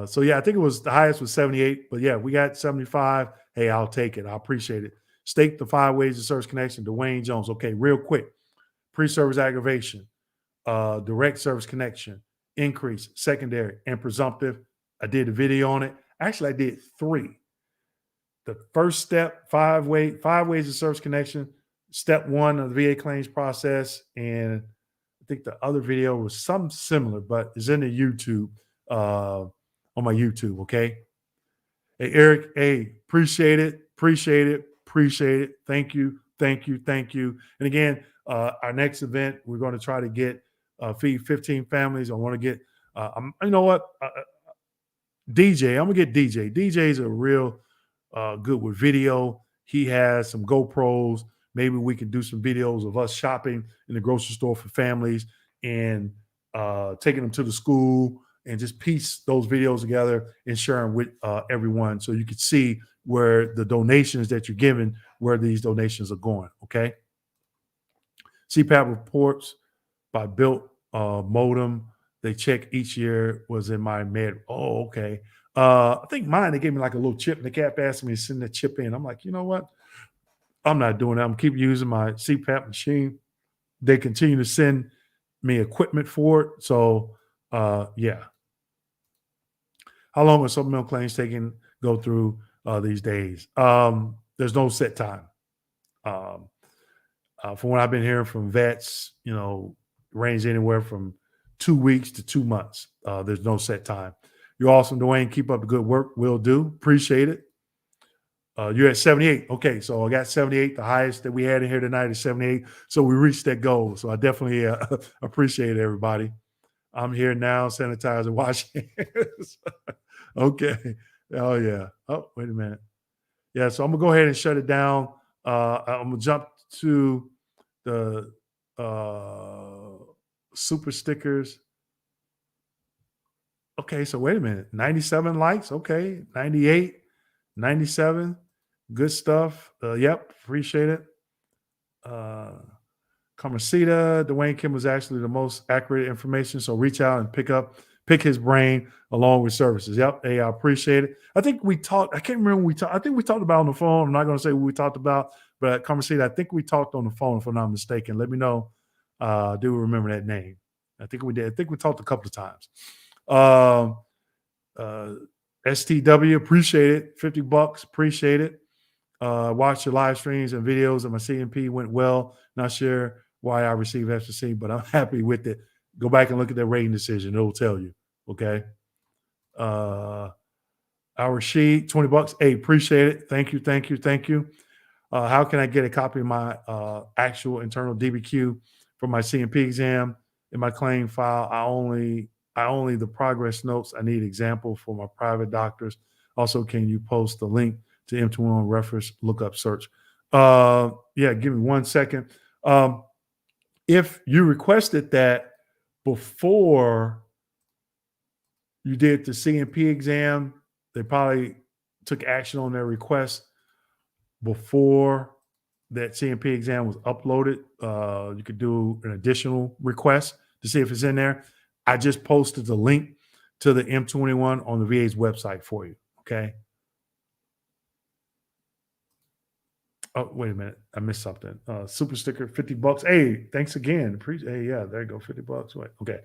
A: So yeah, I think it was the highest was 78, but yeah, we got 75. Hey, I'll take it. I appreciate it. Stake the 5 ways of service connection. Dwayne Jones. Okay, real quick. Pre-service aggravation, direct service connection, increase, secondary, and presumptive. I did a video on it. Actually, I did 3. The first step, 5 ways of service connection. Step 1 of the VA claims process, and I think the other video was something similar, but it's in the YouTube. On my YouTube, okay? Hey, Eric, hey, appreciate it. Thank you. And again, our next event, we're going to try to get feed 15 families. I want to get, you know what? DJ, I'm going to get DJ. DJ's a real good with video. He has some GoPros. Maybe we can do some videos of us shopping in the grocery store for families and taking them to the school, and just piece those videos together and share them with everyone, so you can see where the donations that you're giving, where these donations are going. Okay. Cpap reports by built modem. They check each year was in my med. Oh, okay. I think mine, they gave me like a little chip, and the cap asked me to send that chip in. I'm like, you know what? I'm not doing that. I'm keep using my Cpap machine. They continue to send me equipment for it. So yeah. How long are supplemental claims taking go through these days? There's no set time. From what I've been hearing from vets, range anywhere from 2 weeks to 2 months. There's no set time. You're awesome, Dwayne. Keep up the good work. Will do. Appreciate it. You're at 78. Okay, so I got 78. The highest that we had in here tonight is 78. So we reached that goal. So I definitely appreciate it, everybody. I'm here now, sanitize and wash hands. Okay. Oh, yeah. Oh, wait a minute. Yeah, so I'm going to go ahead and shut it down. I'm going to jump to the super stickers. Okay, so wait a minute. 97 likes. Okay. 98, 97. Good stuff. Yep, appreciate it. Kamasita, Dwayne Kim was actually the most accurate information. So reach out and pick his brain along with services. Yep. Hey, I appreciate it. I think we talked, I can't remember what we talked. I think we talked about on the phone. I'm not going to say what we talked about, but Kamasita, I think we talked on the phone, if I'm not mistaken. Let me know. I do remember that name. I think we did. I think we talked a couple of times. STW, appreciate it. $50, appreciate it. Watch your live streams and videos of my CMP went well. Not sure why I received FCC, but I'm happy with it. Go back and look at that rating decision. It'll tell you. Okay. Our sheet, $20. Hey, appreciate it. Thank you. How can I get a copy of my actual internal DBQ for my CMP exam? In my claim file, I only the progress notes. I need example for my private doctors. Also, can you post the link to M21 reference lookup search? Yeah, give me 1 second. If you requested that before you did the CMP exam, they probably took action on their request before that CMP exam was uploaded. You could do an additional request to see if it's in there. I just posted the link to the M21 on the VA's website for you. Okay. Oh, wait a minute. I missed something. Super sticker, $50. Hey, thanks again. Hey, yeah, there you go. $50. Wait, okay.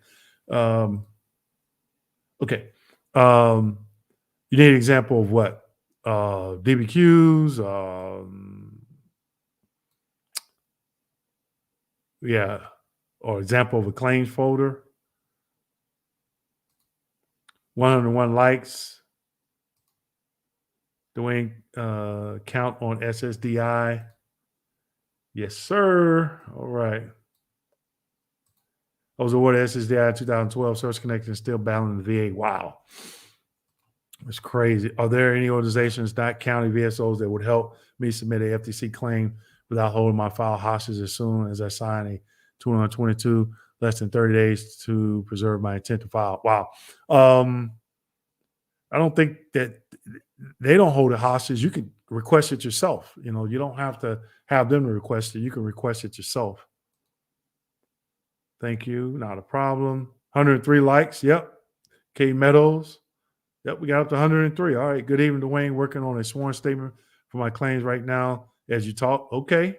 A: Okay. You need an example of what? DBQs. Yeah. Or example of a claims folder. 101 likes. Doing count on SSDI. Yes, sir. All right. I was awarded SSDI in 2012. Service connection still battling the VA. Wow. It's crazy. Are there any organizations, not county VSOs, that would help me submit a FTC claim without holding my file hostage as soon as I sign a 2122, less than 30 days to preserve my intent to file? Wow. I don't think that they don't hold it hostage. You can request it yourself. You know, you don't have to have them to request it. You can request it yourself. Thank you. Not a problem. 103 likes. Yep. K Meadows. Yep, we got up to 103. All right. Good evening, Dwayne. Working on a sworn statement for my claims right now as you talk. Okay.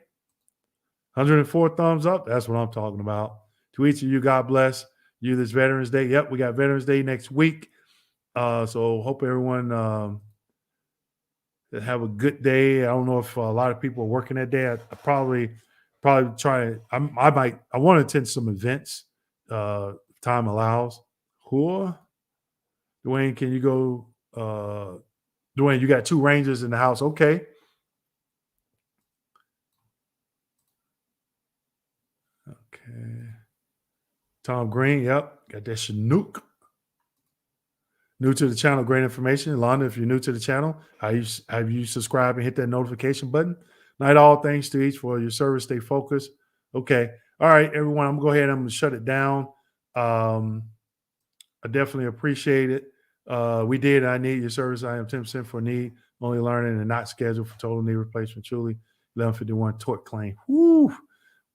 A: 104 thumbs up. That's what I'm talking about. To each of you, God bless you this Veterans Day. Yep, we got Veterans Day next week. So hope everyone have a good day. I don't know if a lot of people are working that day. I probably try. I want to attend some events. Time allows. Cool. Dwayne, can you go? Dwayne, you got 2 Rangers in the house. Okay. Okay. Tom Green. Yep. Got that Chinook. New to the channel, great information. Londa, if you're new to the channel, have you subscribed and hit that notification button? Night all, thanks to each for your service. Stay focused. Okay. All right, everyone, I'm going to go ahead and I'm going to shut it down. I definitely appreciate it. We did. I need your service. I am 10% for need, only learning and not scheduled for total knee replacement. Truly, 1151 tort claim. Woo!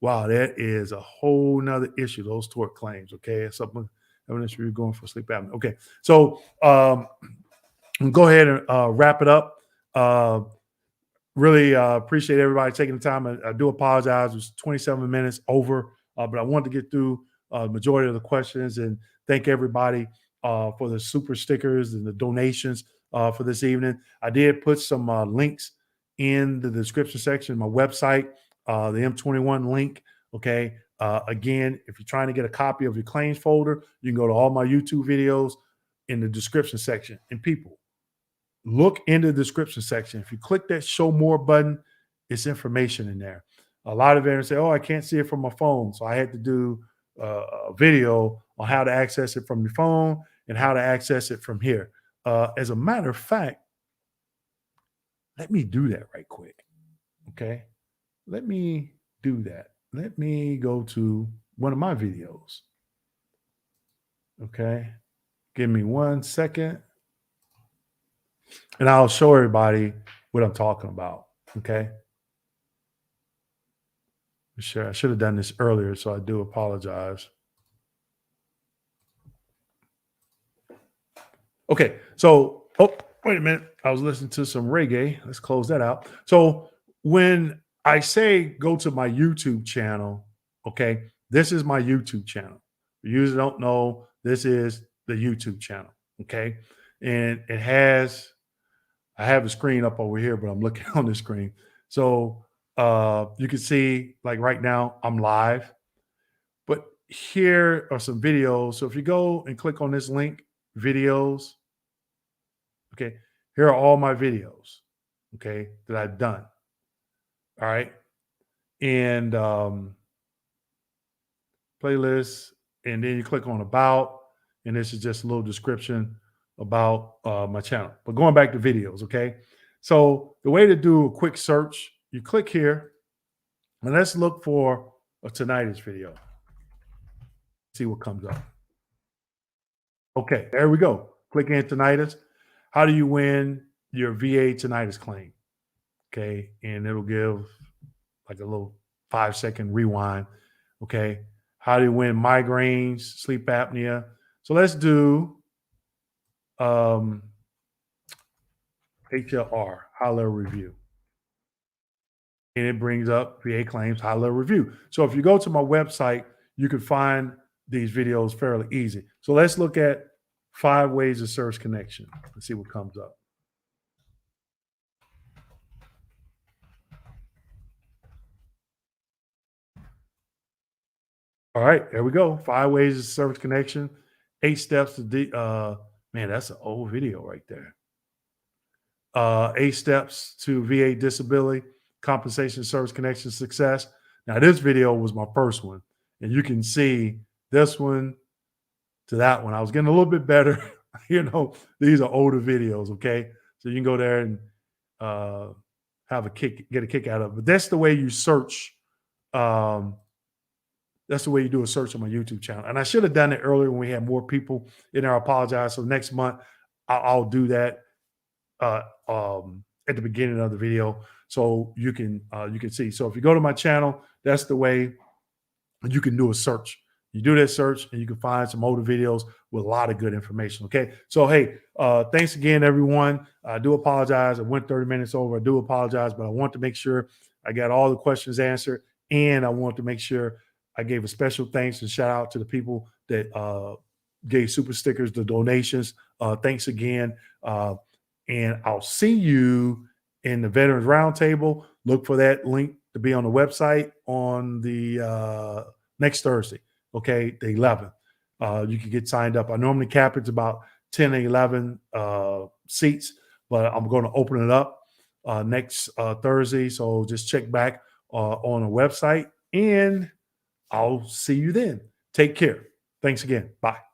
A: Wow, that is a whole nother issue, those tort claims. Okay. It's something evidence you're going for sleep apnea. Okay. So go ahead and wrap it up. Really appreciate everybody taking the time. I do apologize. It was 27 minutes over, but I wanted to get through the majority of the questions and thank everybody for the super stickers and the donations for this evening. I did put some links in the description section, my website, the M21 link. Okay. Again, if you're trying to get a copy of your claims folder, you can go to all my YouTube videos in the description section. And people, look in the description section. If you click that show more button, it's information in there. A lot of veterans say, oh, I can't see it from my phone. So I had to do a video on how to access it from your phone and how to access it from here. As a matter of fact, let me do that right quick. Okay. Let me do that. Let me go to one of my videos. Okay. Give me 1 second. And I'll show everybody what I'm talking about. Okay. Sure. I should have done this earlier, so I do apologize. Okay. So, wait a minute. I was listening to some reggae. Let's close that out. So, when I say go to my YouTube channel, okay, this is my YouTube channel. For you that don't know, this is the YouTube channel. Okay. And it has, I have a screen up over here, but I'm looking on the screen. So you can see, like right now, I'm live. But here are some videos. So if you go and click on this link, videos, okay, here are all my videos, okay, that I've done. All right. And playlist, and then you click on about, and this is just a little description about my channel. But going back to videos, okay? So the way to do a quick search, you click here, and let's look for a tinnitus video. See what comes up. Okay, there we go. Click in tinnitus. How do you win your VA tinnitus claim? Okay, and it'll give like a little 5-second rewind. Okay, how do you win migraines, sleep apnea? So let's do HLR, high level review. And it brings up VA claims high level review. So if you go to my website, you can find these videos fairly easy. So let's look at 5 ways of service connection. Let's see what comes up. All right, there we go. 5 ways of service connection, 8 steps to Man, that's an old video right there. 8 steps to VA disability compensation service connection success. Now, this video was my first one, and you can see this one to that one. I was getting a little bit better. These are older videos, okay? So you can go there and get a kick out of it. But that's the way you search. That's the way you do a search on my YouTube channel. And I should have done it earlier when we had more people in there. I apologize. So next month, I'll do that at the beginning of the video, so you can see. So if you go to my channel, that's the way you can do a search. You do that search and you can find some older videos with a lot of good information. Okay. So, hey, thanks again, everyone. I do apologize. I went 30 minutes over. I do apologize, but I want to make sure I got all the questions answered. And I want to make sure I gave a special thanks and shout out to the people that gave super stickers, the donations. Thanks again. And I'll see you in the Veterans Roundtable. Look for that link to be on the website on the next Thursday, okay, the 11th. You can get signed up. I normally cap it's about 10 or 11 seats, but I'm going to open it up next Thursday. So just check back on the website, and I'll see you then. Take care. Thanks again. Bye.